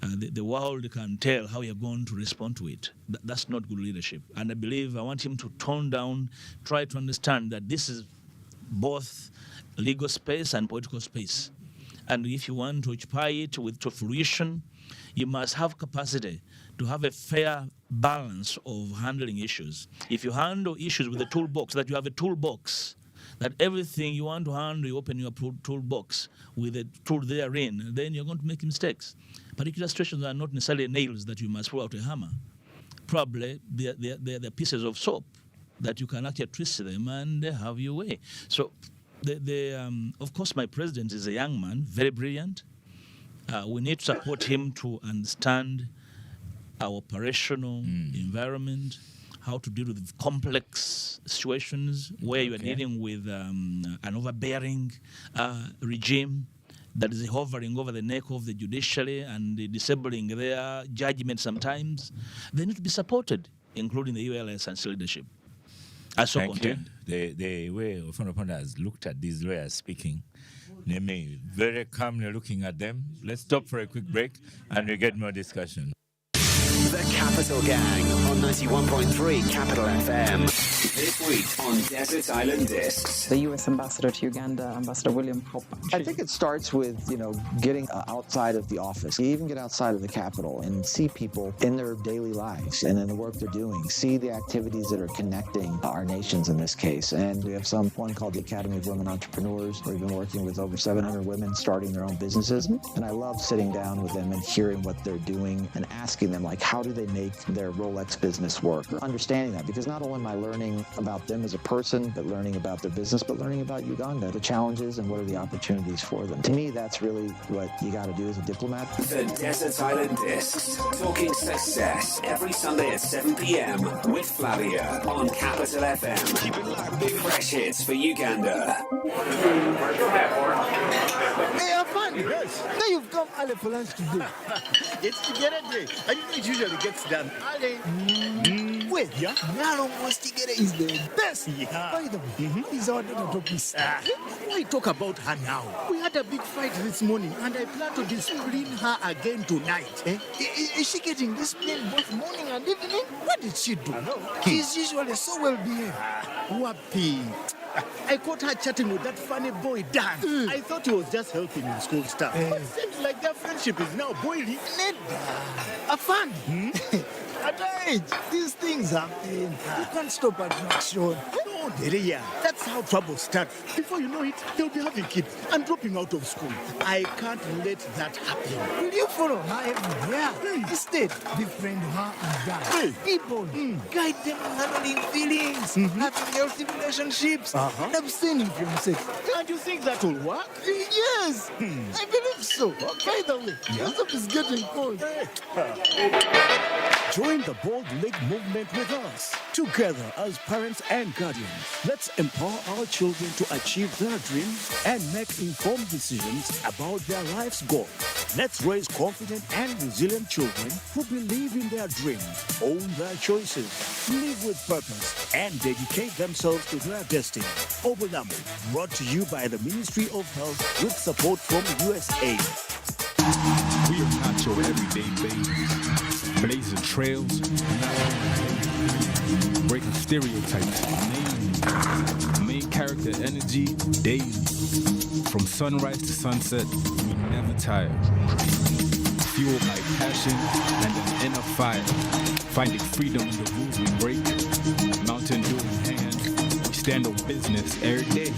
the world can tell how you're going to respond to it. That's not good leadership. And I believe I want him to tone down, try to understand that this is both legal space and political space. And if you want to occupy it to fruition, you must have capacity to have a fair balance of handling issues. If you handle issues with a toolbox, that you have a toolbox, that everything you want to handle, you open your toolbox with a tool therein, then you're going to make mistakes. Particular situations are not necessarily nails that you must pull out a hammer. probably they're pieces of soap that you can actually twist them and have your way. So, of course, my president is a young man, very brilliant. We need to support him to understand our operational environment, how to deal with complex situations where you are dealing with an overbearing regime that is hovering over the neck of the judiciary and disabling their judgment sometimes. They need to be supported, including the ULS and leadership. Thank you. The way Hon Mpuga has looked at these lawyers speaking, Neme very calmly looking at them. Let's stop for a quick break and we get more discussion. The Capital Gang on 91.3 Capital FM. This week on Desert Island Discs. The U.S. ambassador to Uganda, Ambassador William Hope. I think it starts with, getting outside of the office. You even get outside of the Capitol and see people in their daily lives and in the work they're doing. See the activities that are connecting our nations in this case. And we have one called the Academy of Women Entrepreneurs. We've been working with over 700 women starting their own businesses. And I love sitting down with them and hearing what they're doing and asking them, how do they make their Rolex business work? Understanding that, because not only am I learning about them as a person, but learning about their business, but learning about Uganda, the challenges and what are the opportunities for them. To me, that's really what you got to do as a diplomat. The Desert Island Discs, talking success every Sunday at 7 p.m. with Flavia on Capital FM. Keep it locked, fresh hits for Uganda. Hey, have fun. Yes. Now you've come early for lunch today. It's together day. And it usually gets done early. Wait, yeah? Nalo Mostigere is the best. Yeah. By the way, is our daughter Topis. Why talk about her now? We had a big fight this morning and I plan to discipline her again tonight. Is she getting disciplined both morning and evening? What did she do? She's usually so well behaved. Wapi. I caught her chatting with that funny boy, Dan. I thought he was just helping in school stuff. But it seems like their friendship is now boiling. A fun. At our age, these things happen. You can't stop at action. No, Dereya. That's how trouble starts. Before you know it, they'll be having kids and dropping out of school. I can't let that happen. Will you follow her everywhere? Instead, befriend her and Dan. People, guide them in handling feelings, having healthy relationships, and abstaining from sex. And you think that will work? Yes, I believe so. By the way, Joseph is getting cold. Join the Bold Leg movement with us. Together as parents and guardians, let's empower our children to achieve their dreams and make informed decisions about their life's goals. Let's raise confident and resilient children who believe in their dreams, own their choices, live with purpose, and dedicate themselves to their destiny. Obolamu, brought to you by the Ministry of Health with support from USAID. We are not your everyday babies. Blazing trails, breaking stereotypes, main character energy daily. From sunrise to sunset, we never tire. Fueled by passion and an inner fire. Finding freedom in the rules we break. Mountain Dew in hand, we stand on business every day.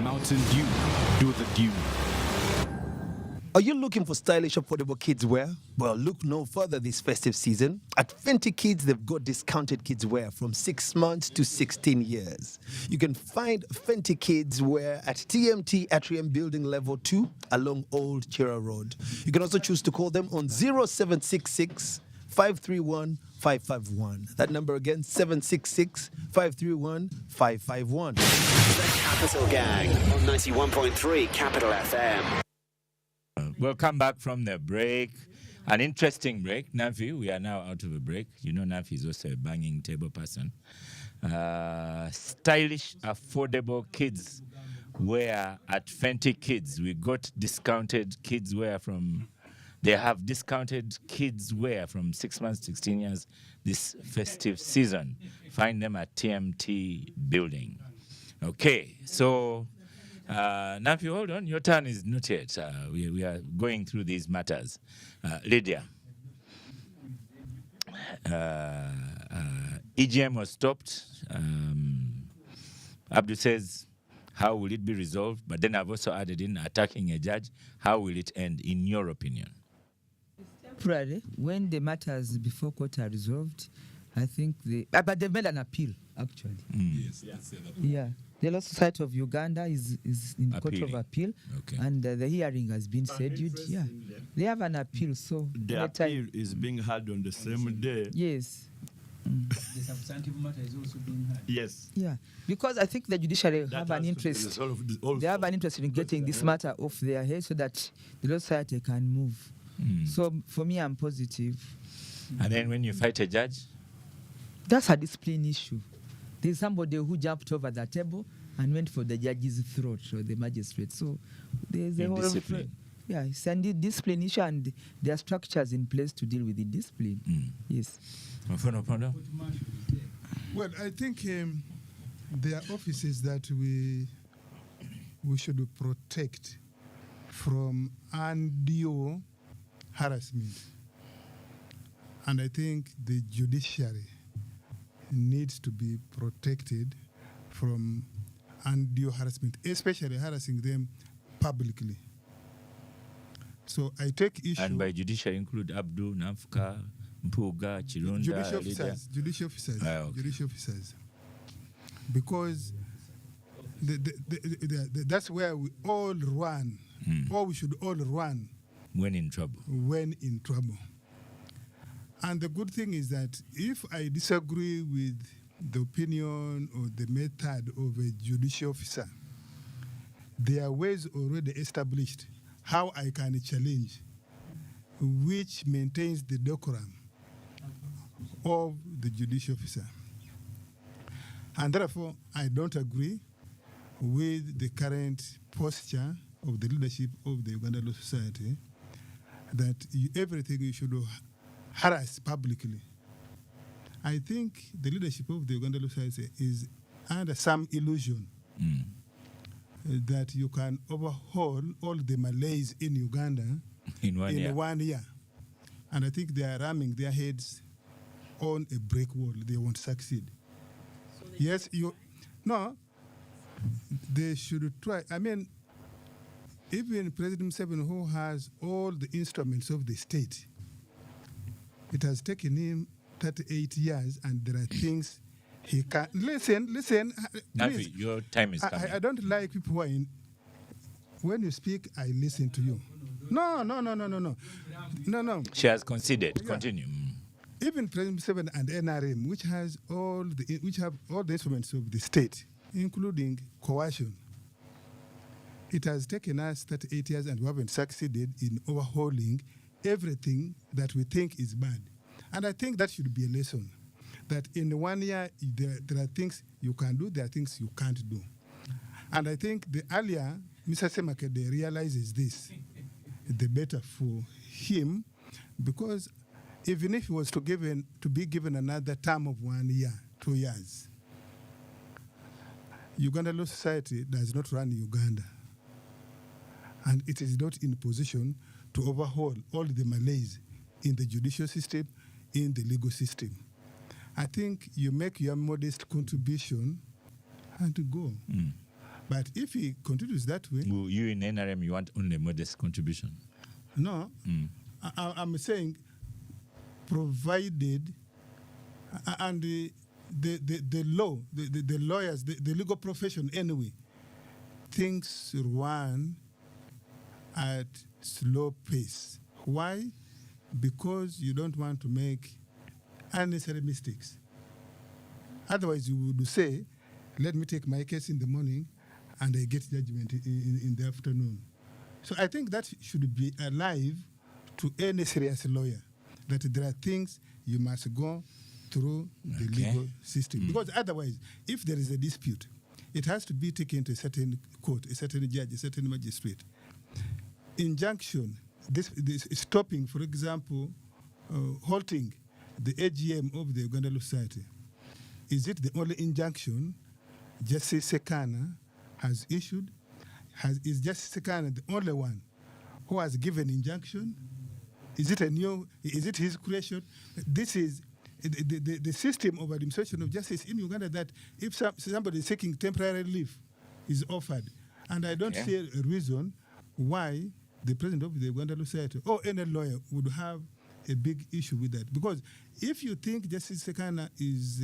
Mountain Dew, do the dew. Are you looking for stylish, affordable kids wear? Well, look no further this festive season. At Fenty Kids, they've got discounted kids wear from 6 months to 16 years. You can find Fenty Kids wear at TMT Atrium Building Level 2 along Old Chira Road. You can also choose to call them on 0766 531 551. That number again, 766 531 551. The Capital Gang on 91.3 Capital FM. Welcome back from the break. An interesting break. Nafi, we are now out of a break. You know Nafi is also a banging table person. Stylish, affordable kids wear at Fenty Kids. We got discounted kids wear from... They have discounted kids wear from 6 months to 16 years this festive season. Find them at TMT Building. Okay, so... Nafi, hold on. Your turn is not yet. We are going through these matters. Lydia. EGM was stopped. Abdul says, how will it be resolved? But then I've also added in attacking a judge. How will it end, in your opinion? temporary, when the matters before court are resolved, I think but they made an appeal, actually. Yes, that's the other point. Yeah. The Law Society of Uganda is in court of Appealing. appeal, Okay. and the hearing has been scheduled. Yeah, they have an appeal, so The appeal is being heard on the same day. yes. The substantive matter is also being heard. Yes. Yeah, because I think the judiciary That have has an to be interest. resolved also. They have an interest in getting this matter off their head so that the Law Society can move. So for me, I'm positive. And then when you fight a judge, That's a discipline issue. There's somebody who jumped over the table and went for the judge's throat or the magistrate. So there's a whole Indiscipline. Yeah, it's a discipline issue, and there are structures in place to deal with the discipline. Yes. Well, I think there are offices that we should protect from undue harassment. And I think the judiciary needs to be protected from undue harassment, especially harassing them publicly. So I take issue. and by judiciary include Abdul, Nafka, Mpuga, Chirunda, Judicial Lydia. officers, judicial officers, Okay. judicial officers, because that's where we all run, or we should all run When in trouble. when in trouble. And the good thing is that if I disagree with the opinion or the method of a judicial officer, there are ways already established how I can challenge, which maintains the decorum of the judicial officer. And therefore, I don't agree with the current posture of the leadership of the Uganda Law Society that everything you should harass publicly. I think the leadership of the Uganda Law Society is under some illusion that you can overhaul all the malaise in Uganda In 1 year. 1 year. And I think they are ramming their heads on a brick wall. They won't succeed. Yes, they should try. I mean, even President Museveni, who has all the instruments of the state, it has taken him 38 years, and there are things he can't. Listen. Nafi, Please. your time is coming. I don't like people who are in. When you speak, I listen to you. No. She has conceded. Yeah. Continue. Even President Museveni and NRM, which have all the instruments of the state, including coercion, it has taken us 38 years, and we haven't succeeded in overhauling everything that we think is bad. And I think that should be a lesson, that in 1 year, there are things you can do, there are things you can't do. And I think the earlier Mr. Semakede realizes this, the better for him, because even if he was to be given another term of 1 year, 2 years, Uganda Law Society does not run Uganda. And it is not in position to overhaul all the malaise in the judicial system, in the legal system. I think you make your modest contribution and to go. But if he continues that way... Well, you in NRM, you want only modest contribution? No. I'm saying provided, and the law, the lawyers, the legal profession anyway, things run at slow pace. Why? Because you don't want to make unnecessary mistakes. Otherwise, you would say, let me take my case in the morning and I get judgment in the afternoon. So I think that should be alive to any serious lawyer, that there are things you must go through the legal system. Because otherwise, if there is a dispute, it has to be taken to a certain court, a certain judge, a certain magistrate. Injunction, this stopping, for example, halting the AGM of the Uganda Law Society. Is it the only injunction Justice Sekana has issued? Is Justice Sekana the only one who has given injunction? Is it his creation? This is the system of administration of justice in Uganda, that if somebody is seeking temporary relief is offered. And I don't see a reason why the president of the Uganda Law Society or any lawyer would have a big issue with that. Because if you think Justice Sekana is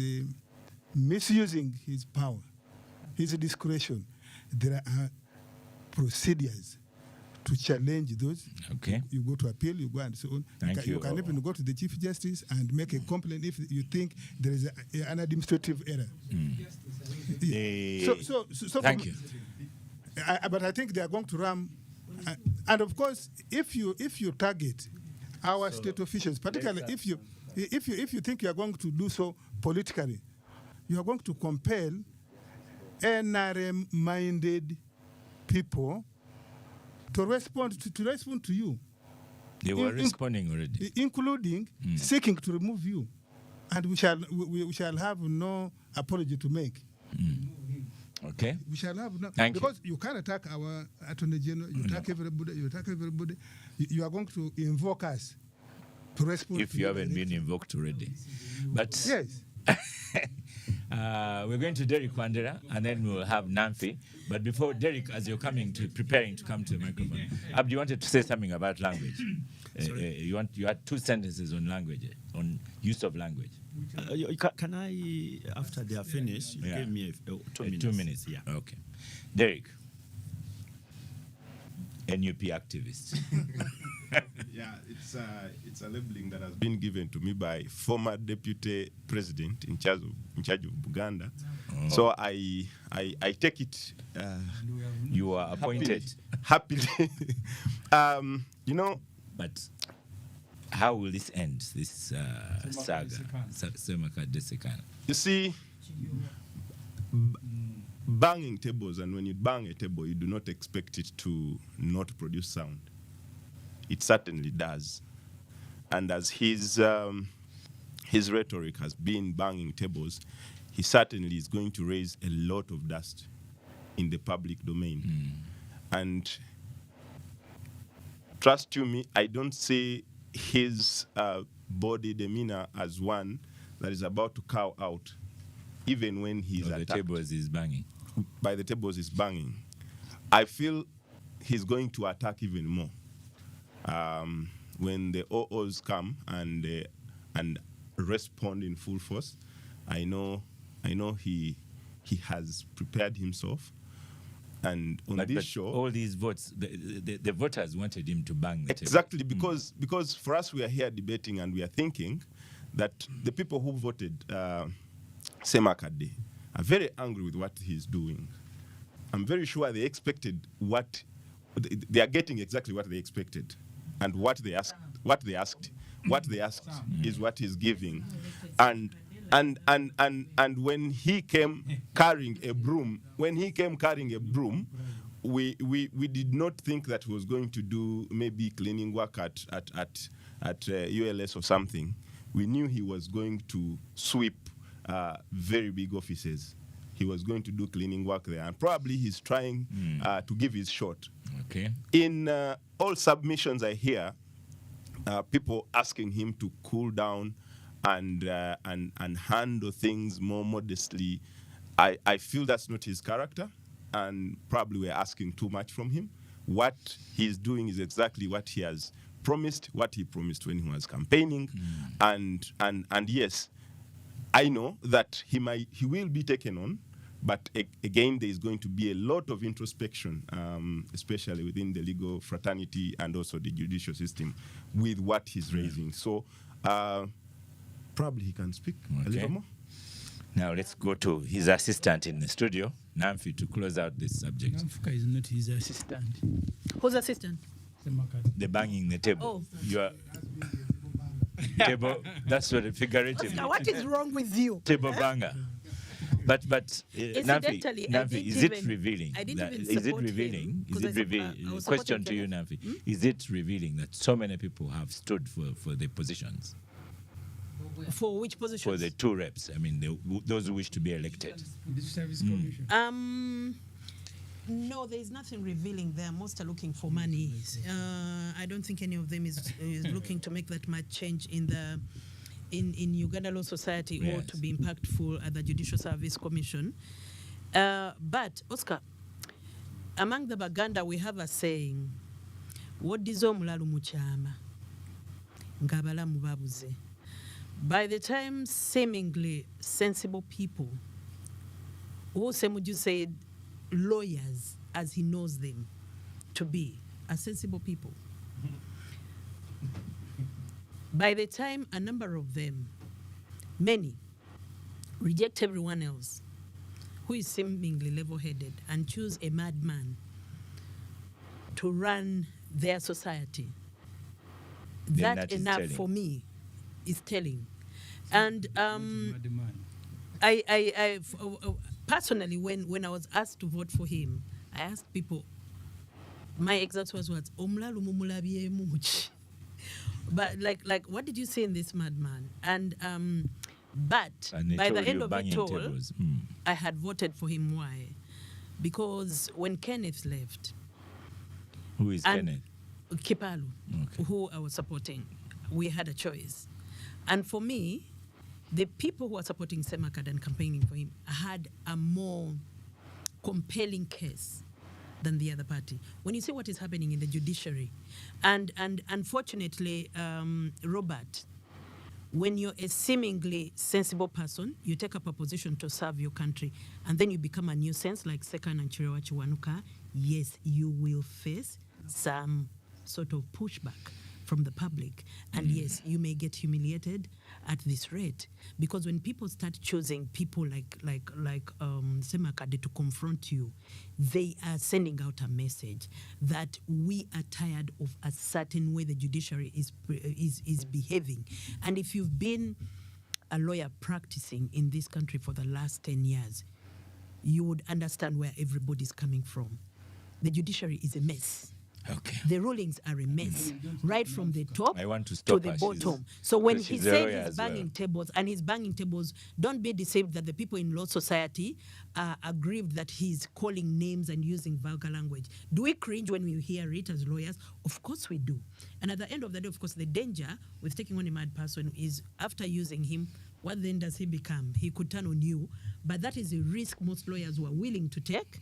misusing his power, his discretion, there are procedures to challenge those. Okay. You go to appeal, you go and so on. Thank you. You can even go to the Chief Justice and make a complaint if you think there is an administrative error. Yeah. So Thank you. But I think they are going to ram, and of course, if you target our state officials, particularly if you think you are going to do so politically, you are going to compel NRM-minded people to respond to you. They were responding already, including seeking to remove you, and we shall have no apology to make. Okay. We shall have no, Thank because you can't attack our Attorney General. You attack everybody. You attack everybody. You are going to invoke us to respond. If you haven't been invoked already, but yes. We're going to Derek Wandera, and then we'll have Nancy. But before Derek, as you're preparing to come to the microphone, Abdi, you wanted to say something about language. You had 2 sentences on language, on use of language. Can I, after they are finished, you give me 2 minutes? 2 minutes. Yeah. Okay. Derek, NUP activist. Yeah, it's a labeling that has been given to me by former deputy president in charge of Buganda. Oh. So I take it. You are appointed happily. But how will this end? This saga, Semakade Sekana. You see, banging tables, and when you bang a table, you do not expect it to not produce sound. It certainly does. And as his rhetoric has been banging tables, he certainly is going to raise a lot of dust in the public domain. And trust you me, I don't see his body demeanor as one that is about to cow out, even when he's attacked. The tables is banging. By the tables is banging. I feel he's going to attack even more. When the OOs come and respond in full force, I know he has prepared himself. And on this show, all these votes, the voters wanted him to bang the table. Exactly, because for us we are here debating and we are thinking that the people who voted Semakade are very angry with what he's doing. I'm very sure they expected they are getting exactly what they expected. And what they asked is what he's giving. And when he came carrying a broom, we did not think that he was going to do maybe cleaning work at ULS or something. We knew he was going to sweep very big offices. He was going to do cleaning work there, and probably he's trying to give his shot. Okay. In all submissions I hear, people asking him to cool down and handle things more modestly. I feel that's not his character, and probably we're asking too much from him. What he's doing is exactly what he has promised, what he promised when he was campaigning, and yes, I know that he will be taken on, but again, there is going to be a lot of introspection, especially within the legal fraternity and also the judicial system, with what he's raising. So probably he can speak a little more. Now let's go to his assistant in the studio, Namfi, to close out this subject. Namfuka is not his assistant. Who's assistant? The banging the table. Oh. You are table. That's what a figurative. Oscar, what is wrong with you? Table banger. But Incidentally, Namfi, is it revealing? I didn't even Is it support revealing? him, Is it revealing? Question to you, Namfi. Is it revealing that so many people have stood for the positions? For which position? For the 2 reps. I mean, those who wish to be elected. No, there is nothing revealing there. Most are looking for money. I don't think any of them is looking to make that much change in Uganda Law Society or to be impactful at the Judicial Service Commission. But, Oscar, among the Baganda, we have a saying, what is omulalu muchama? ngabalamu babuze. By the time seemingly sensible people, Semuju said lawyers, as he knows them to be, are sensible people. By the time a number of them, many, reject everyone else who is seemingly level-headed and choose a madman to run their society, that enough telling. for me is telling. And I personally, when I was asked to vote for him, I asked people, my exact words was, "Omlalu mumulabie much." But like, what did you say in this madman? And by the end of it all, I had voted for him. Why? Because when Kenneth left, who is Kenneth? Kipalu, who I was supporting, we had a choice. And for me, the people who are supporting Semakad and campaigning for him had a more compelling case than the other party. When you see what is happening in the judiciary, and unfortunately, Robert, when you're a seemingly sensible person, you take up a position to serve your country, and then you become a nuisance like Sekan and Chirewa Chiwanuka, yes, you will face some sort of pushback from the public. And yes, you may get humiliated at this rate, because when people start choosing people like Semakade to confront you, they are sending out a message that we are tired of a certain way the judiciary is behaving. And if you've been a lawyer practicing in this country for the last 10 years, you would understand where everybody's coming from. The judiciary is a mess. Okay. The rulings are a mess, right from the top to the bottom. So when he she's a said lawyer he's as well. banging tables, and he's banging tables, don't be deceived that the people in law society are aggrieved that he's calling names and using vulgar language. Do we cringe when we hear it as lawyers? Of course we do. And at the end of the day, of course, the danger with taking on a mad person is after using him, what then does he become? He could turn on you, but that is a risk most lawyers were willing to take.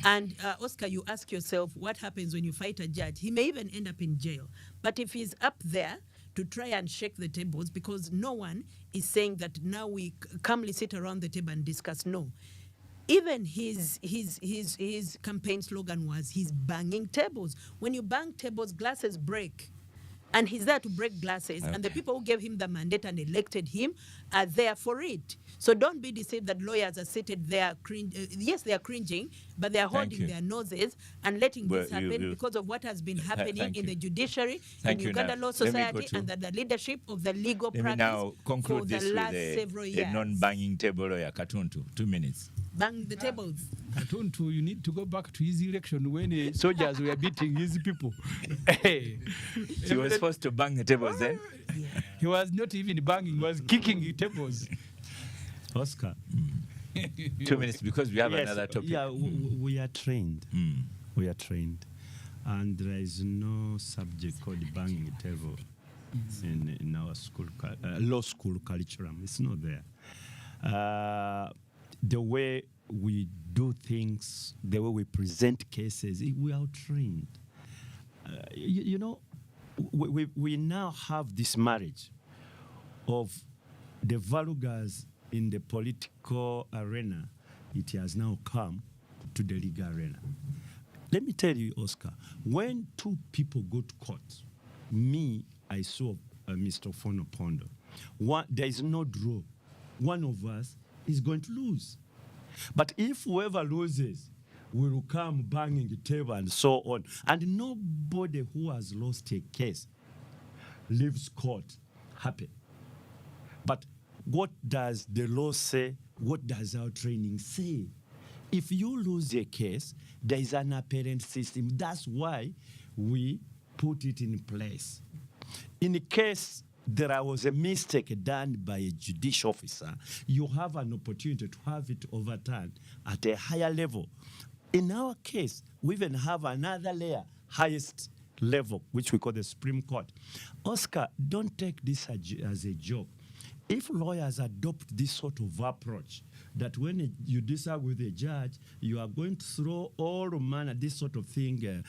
And Oscar, you ask yourself, what happens when you fight a judge? He may even end up in jail. But if he's up there to try and shake the tables, because no one is saying that now we calmly sit around the table and discuss. No. Even his campaign slogan was, he's banging tables. When you bang tables, glasses break. And he's there to break glasses. And the people who gave him the mandate and elected him are there for it. So don't be deceived that lawyers are seated there. Yes, they are cringing, but they are holding their noses and letting this happen because of what has been happening in the judiciary, in Uganda Law Society, and the leadership of the legal practice now conclude for the this last with several a years. non-banging table lawyer, Katuntu. 2 minutes. Bang the tables. Katuntu, you need to go back to his election when soldiers were beating his people. He was supposed to bang the tables then? He was not even banging, he was kicking the tables. Oscar. 2 minutes, because we have another topic. Yeah, we are trained. We are trained. And there is no subject called banging table in our school, law school curriculum. It's not there. The way we do things, the way we present cases, we are trained. You know, we now have this marriage of the vulgars in the political arena. It has now come to the legal arena. Let me tell you, Oscar, when two people go to court, I saw Mr. Hon Mpuga. There is no draw. One of us is going to lose. But if whoever loses will come banging the table and so on, and nobody who has lost a case leaves court happy. But what does the law say? What does our training say? If you lose a case, there is an appellate system. That's why we put it in place. In case there was a mistake done by a judicial officer, you have an opportunity to have it overturned at a higher level. In our case, we even have another layer, highest level, which we call the Supreme Court. Oscar, don't take this as a joke. if lawyers adopt this sort of approach, that when you disagree with a judge, you are going to throw all manner, this sort of thing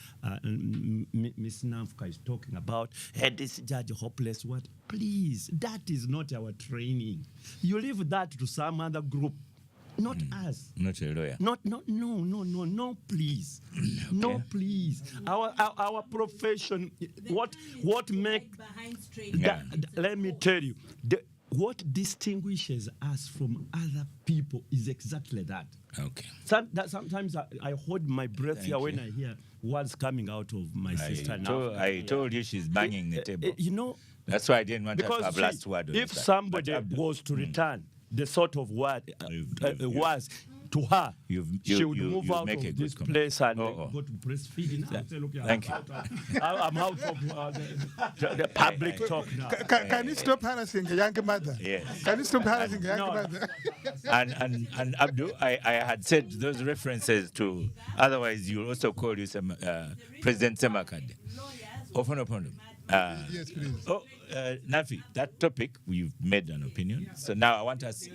Ms. Namfuka is talking about, hey, this judge hopeless, what? Please, that is not our training. You leave that to some other group, not us. Not a lawyer. No, please. No, please. Our profession, what make, let me tell you, what distinguishes us from other people is exactly that. Okay. Sometimes I hold my breath here when I hear words coming out of my sister now. I told you she's banging the table. You know, that's why I didn't want her to have see, last word on if that. somebody was to return the sort of word was to her, she would move out of this place and go to breastfeeding. Thank you. I'm out of the public talk now. Can you stop harassing a young mother? Yes. Can you stop harassing a young mother? And Abdul, I had said those references to, otherwise you'll also call you President Semakade. Ofonopono. Yes, please. Nafi, that topic we've made an opinion. So now I want us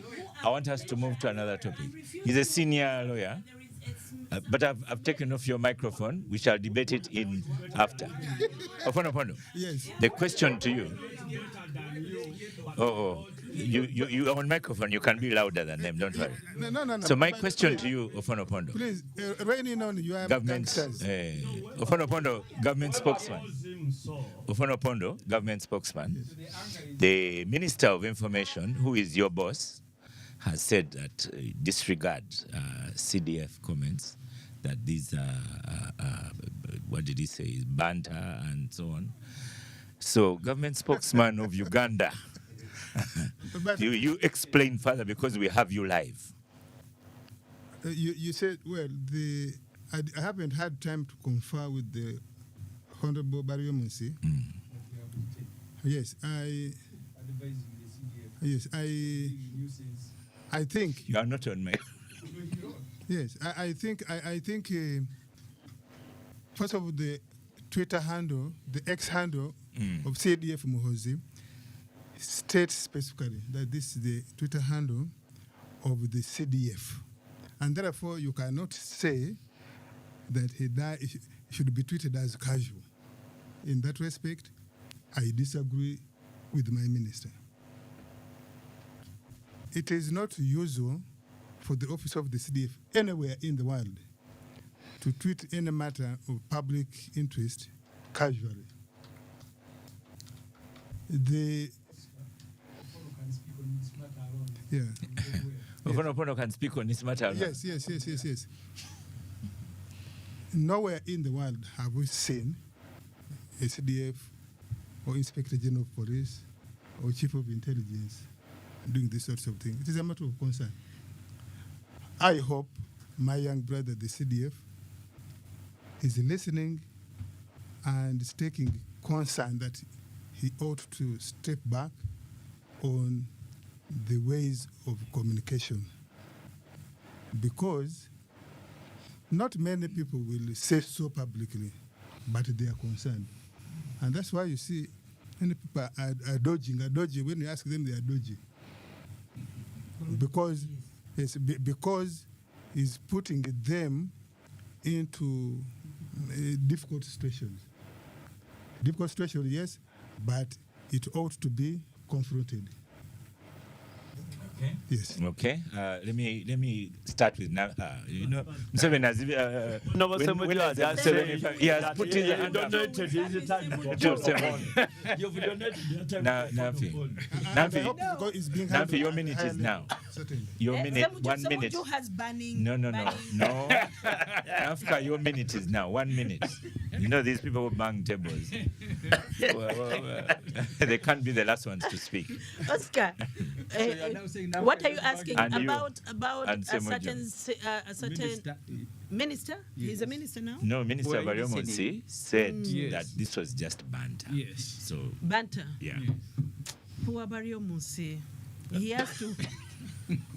to move to another topic. He's a senior lawyer, but I've taken off your microphone. We shall debate it in after. Ofonopono. Yes. The question to you. You are on microphone. You can be louder than them. Don't worry. No. So my question to you, Ofonopondo. Please, raining on you. Government, Ofonopondo, government spokesman. Ofonopondo, government spokesman. The Minister of Information, who is your boss, has said that disregard CDF comments, that these what did he say, is banter and so on. So, government spokesman of Uganda, you explain further because we have you live. You said, well, I haven't had time to confer with the Honorable Barrio Munsi. Yes, I think you are not on my. Yes, I think first of all, the Twitter handle, the X handle of CDF Muhoozi states specifically that this is the Twitter handle of the CDF, and therefore you cannot say that he should be treated as casual. In that respect, I disagree with my minister. It is not usual for the office of the CDF anywhere in the world to treat any matter of public interest casually. Ofonopono can speak on this matter. Yes. Nowhere in the world have we seen a CDF or Inspector General of Police or Chief of Intelligence doing these sorts of things. It is a matter of concern. I hope my young brother, the CDF, is listening and is taking concern that he ought to step back on the ways of communication, because not many people will say so publicly, but they are concerned. And that's why you see many people are dodging. When you ask them, they are dodging. Because it's putting them into difficult situations. Difficult situations, yes, but it ought to be confronted. Okay. Yes. Okay. Let me start with now. Museveni has he has put his hand up. Nafi, your minute is now. Your minute, 1 minute. No. Africa, your minute is now. 1 minute. You know these people who bang tables. They can't be the last ones to speak. Oscar, what are you asking about a certain minister? He's a minister now? No, Minister Barrio Munsi said that this was just banter. Yes. So banter. Yeah. Poor Barrio Munsi. He has to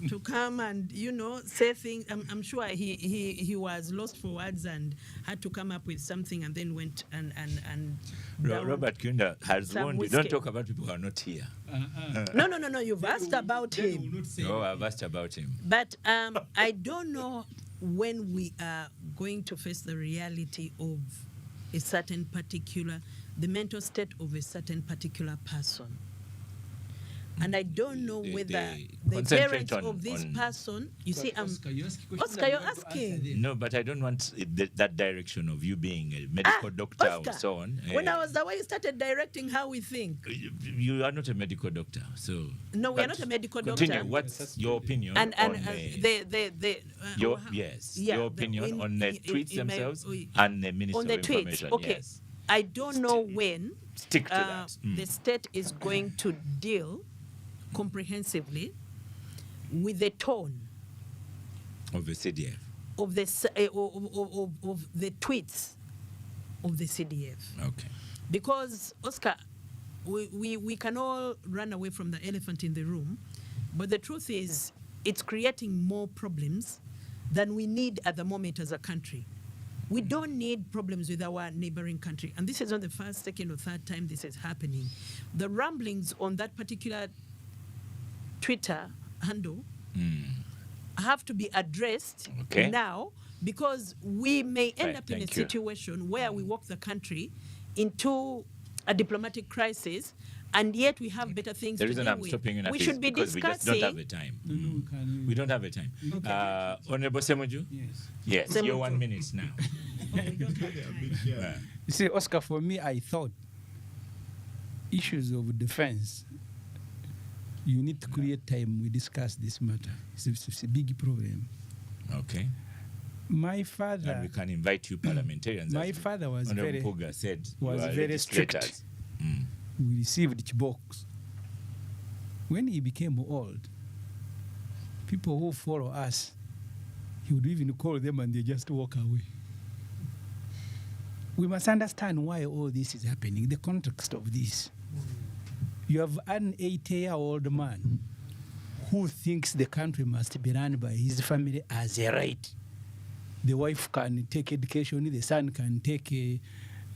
to come and, say things. I'm sure he was lost for words and had to come up with something and then went and Robert Kiunda has some warned you. whiskey. Don't talk about people who are not here. No. You've asked about him. Oh, I've asked about him. But I don't know when we are going to face the reality of the mental state of a certain particular person. And I don't know whether the parents of this person, you see, Oscar, you're asking. No, but I don't want that direction of you being a medical doctor Oscar, or so on. When I was the way you started directing how we think. You are not a medical doctor, so. No, we are not a medical continue. doctor. What's your opinion And on your opinion on the tweets themselves and the Minister on the of Information? Tweets, okay. Yes. I don't know when Stick to that. the state is going to deal comprehensively with the tone of the CDF, of the of the tweets of the CDF. Okay. Because Oscar, we can all run away from the elephant in the room, but the truth is it's creating more problems than we need at the moment as a country. We don't need problems with our neighboring country. And this is not the first, second, or third time this is happening. The rumblings on that particular Twitter handle have to be addressed now, because we may end up in a situation where we walk the country into a diplomatic crisis, and yet we have better things to do with. The reason I'm stopping you now is should be because discussing. we just don't have the time. We don't have the time. Honorable Semoju? Yes. You're 1 minute now. You see, Oscar, for me, I thought issues of defense, you need to create time. We discuss this matter. It's a big problem. Okay. My father. And we can invite you parliamentarians. My father was Honorable Mpuga said was very strict. We received Chibok. When he became old, people who follow us, he would even call them and they just walk away. We must understand why all this is happening, the context of this. You have an 80-year-old man who thinks the country must be run by his family as a right. The wife can take education, the son can take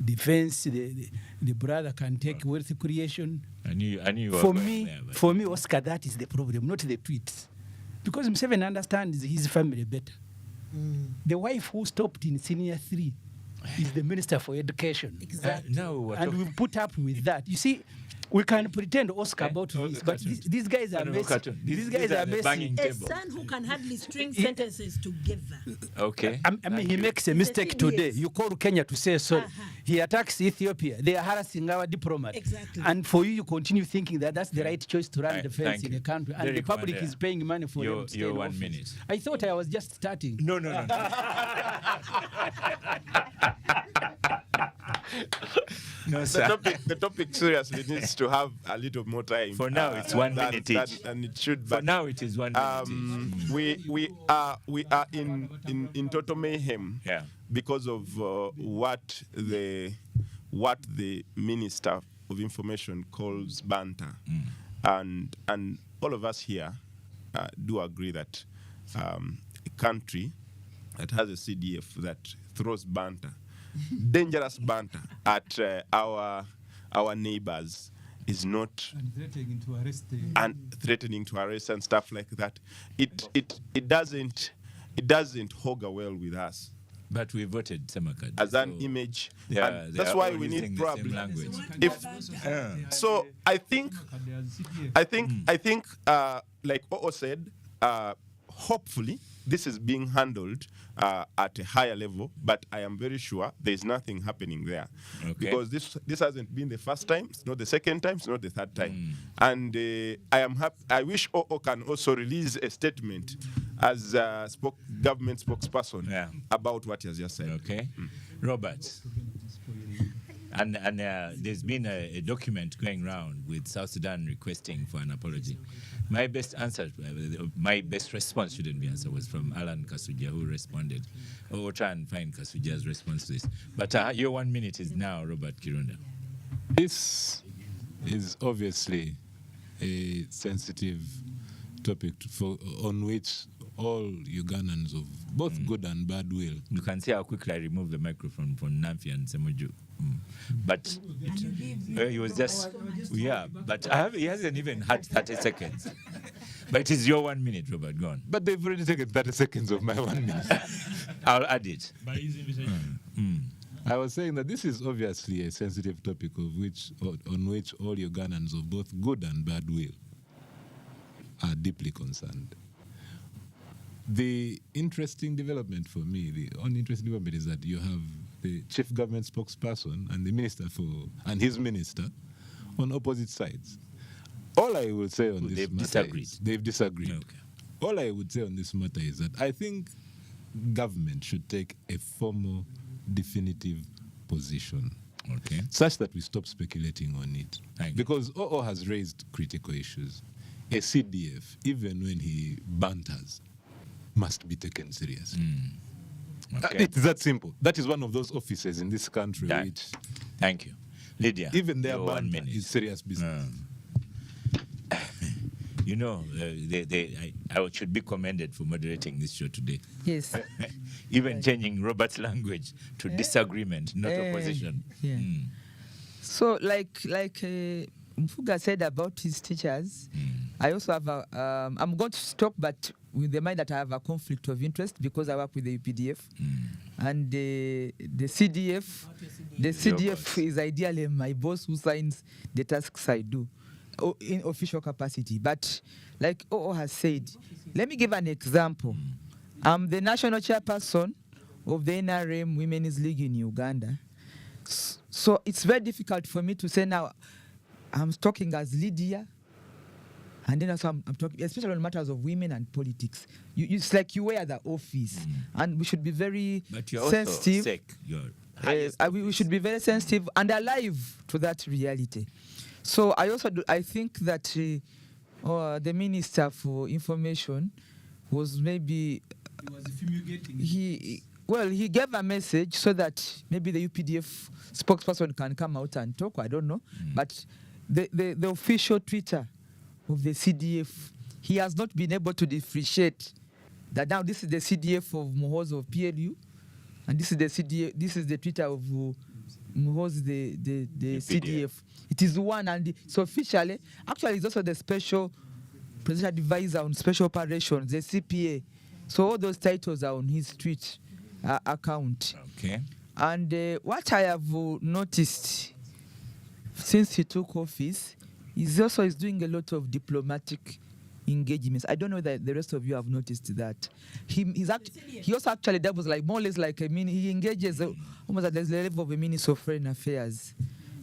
defense, the brother can take wealth creation. I knew for me, Oscar, that is the problem, not the tweets. Because Museveni understands his family better. The wife who stopped in senior 3 is the Minister for Education. Exactly. And we put up with that. You see, we can pretend Oscar about this, but these guys are messy. These guys are messy. A son who can hardly string sentences together. Okay. I mean, he makes a mistake today. You call Kenya to say sorry. He attacks Ethiopia. They are harassing our diplomat. Exactly. And for you continue thinking that that's the right choice to run defense in the country. And the public is paying money for them to stay in 1 office. minute. I thought I was just starting. No. No, sir. The topic seriously needs to have a little more time. For now, it's 1 minute each. And it should. For now, it is 1 minute each. We are in total mayhem. Yeah. Because of what the Minister of Information calls banter, and all of us here do agree that a country that has a CDF that throws banter, dangerous banter at our neighbors is not threatening to arrest and stuff like that. It doesn't augur well with us. But we voted Semakad as an image. That's why we need probably language. So I think like Oo said, hopefully this is being handled at a higher level, but I am very sure there's nothing happening there. Okay. Because this hasn't been the first time, it's not the second time, it's not the third time. And I am happy. I wish Oo can also release a statement as government spokesperson about what he has just said. Okay. Robert. And there's been a document going around with South Sudan requesting for an apology. My best response shouldn't be answer was from Alan Kasuja, who responded. We'll try and find Kasuja's response to this. But your 1 minute is now, Robert Kirunda. This is obviously a sensitive topic on which all Ugandans of both good and bad will. You can see how quickly I removed the microphone from Namfi and Semoju. But he was just, but he hasn't even had 30 seconds. But it is your 1 minute, Robert, go on. But they've already taken 30 seconds of my 1 minute. I'll add it. By his invitation. I was saying that this is obviously a sensitive topic on which all Ugandans of both good and bad will are deeply concerned. The interesting development for me, the only interesting development is that you have the chief government spokesperson and the minister and his minister on opposite sides. All I will say on this matter is they've disagreed. Okay. All I would say on this matter is that I think government should take a formal, definitive position, such that we stop speculating on it. Because OO has raised critical issues. A CDF, even when he banters, must be taken seriously. It's that simple. That is one of those offices in this country which... Thank you. Lydia, even their your 1 minute is serious business. You know, I should be commended for moderating this show today. Yes. Even changing Robert's language to disagreement, not opposition. Yeah. So, like Mpuga said about his teachers, I also have I'm going to stop, but with the mind that I have a conflict of interest because I work with the UPDF. And the CDF, is ideally my boss who signs the tasks I do in official capacity. But like OO has said, let me give an example. I'm the national chairperson of the NRM Women's League in Uganda. So it's very difficult for me to say now I'm talking as Lydia, and then also I'm talking, especially on matters of women and politics. It's like you wear the office, and we should be very sensitive. We should be very sensitive and alive to that reality. So I think that the Minister for Information was maybe he gave a message so that maybe the UPDF spokesperson can come out and talk. I don't know, but the official Twitter of the CDF, he has not been able to differentiate that now this is the CDF of Muhoozi of PLU, and this is the CDF. This is the Twitter of Muhoozi, the CDF. It is one, and so officially, actually, it's also the special presidential advisor on special operations, the CPA. So all those titles are on his tweet account. Okay. And what I have noticed since he took office is also he's doing a lot of diplomatic engagements. I don't know that the rest of you have noticed that. He also actually doubles like more or less like he engages almost at the level of a Minister of Foreign Affairs,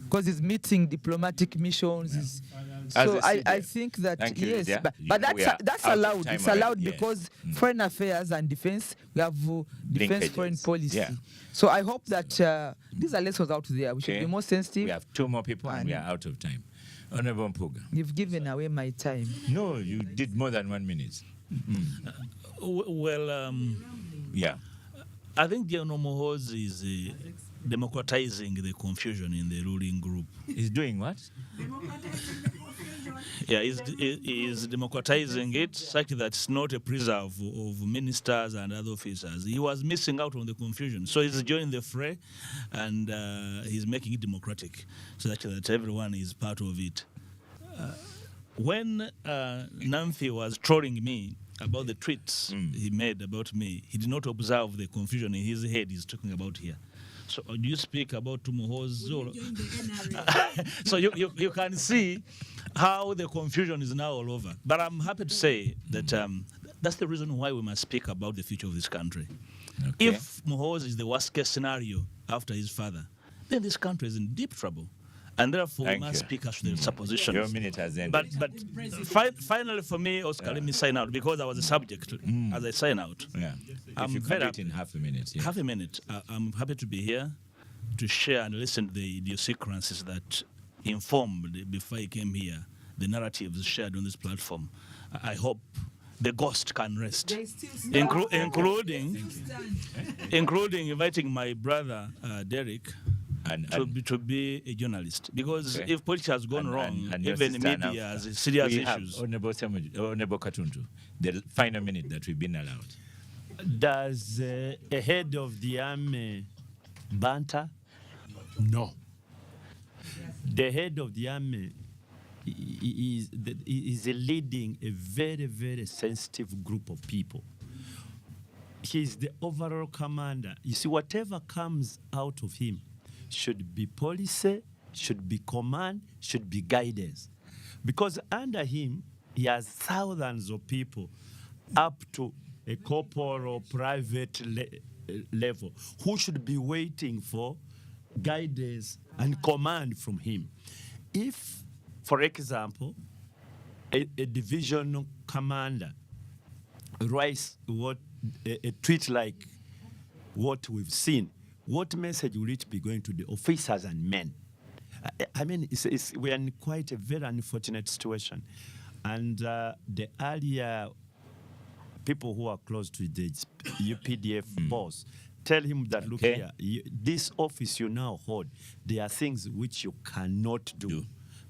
because he's meeting diplomatic missions. So I think that yes, but that's allowed. It's allowed because foreign affairs and defense, we have defense foreign policy. Yeah. So I hope that these are lessons out there. We should be more sensitive. We have 2 more people and we are out of time. Honorable Mpuga. You've given away my time. No, you did more than 1 minute. Yeah. I think General Muhoozi is democratizing the confusion in the ruling group. He's doing what? Yeah, he's democratizing it such that it's not a preserve of ministers and other officers. He was missing out on the confusion. So he's joining the fray and he's making it democratic such that everyone is part of it. When Namfi was trolling me about the tweets he made about me, he did not observe the confusion in his head he's talking about here. So you speak about Muhoozi. So you can see how the confusion is now all over. But I'm happy to say that that's the reason why we must speak about the future of this country. Okay. If Muhoozi is the worst case scenario after his father, then this country is in deep trouble. And therefore, we must speak as to the suppositions. Your minute has ended. But finally, for me, Oscar, let me sign out because I was a subject as I sign out. Yeah. If you can in half a minute. Yeah. Half a minute. I'm happy to be here to share and listen to the idiosyncrasies that informed before I came here, the narratives shared on this platform. I hope the ghost can rest, including inviting my brother Derek to be a journalist. Because Okay. if politics has gone wrong, and your even sister maybe now, has serious we have issues. Honorable Katuntu, the final minute that we've been allowed. Does a head of the army banter? No. The head of the army is leading a very, very sensitive group of people. He's the overall commander. You see, whatever comes out of him should be policy, should be command, should be guidance. Because under him, he has thousands of people up to a corporal or private level who should be waiting for guidance and command from him. If, for example, a division commander writes a tweet like what we've seen, what message will it be going to the officers and men? I mean, we are in quite a very unfortunate situation. And the earlier people who are close to the UPDF boss tell him that, look here, this office you now hold, there are things which you cannot do.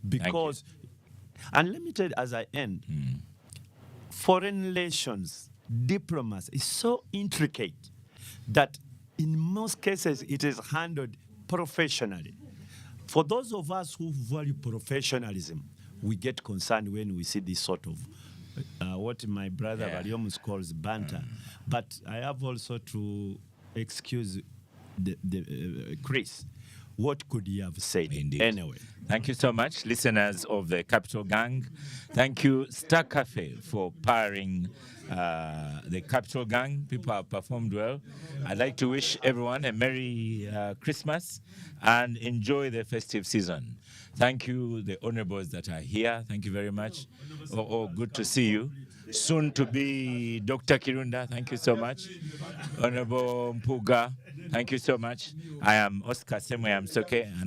Because, and let me tell you as I end, foreign relations, diplomacy is so intricate that in most cases it is handled professionally. For those of us who value professionalism, we get concerned when we see this sort of what my brother Valiomus calls banter. But I have also to excuse Chris. What could he have said? Indeed. Anyway. Thank you so much, listeners of the Capital Gang. Thank you, Star Cafe, for powering the Capital Gang. People have performed well. I'd like to wish everyone a Merry Christmas and enjoy the festive season. Thank you, the honorables that are here. Thank you very much. Good to see you. Soon to be Dr. Kirunda. Thank you so much. Honorable Mpuga. Thank you so much. I am Oscar Semwe Amsoke.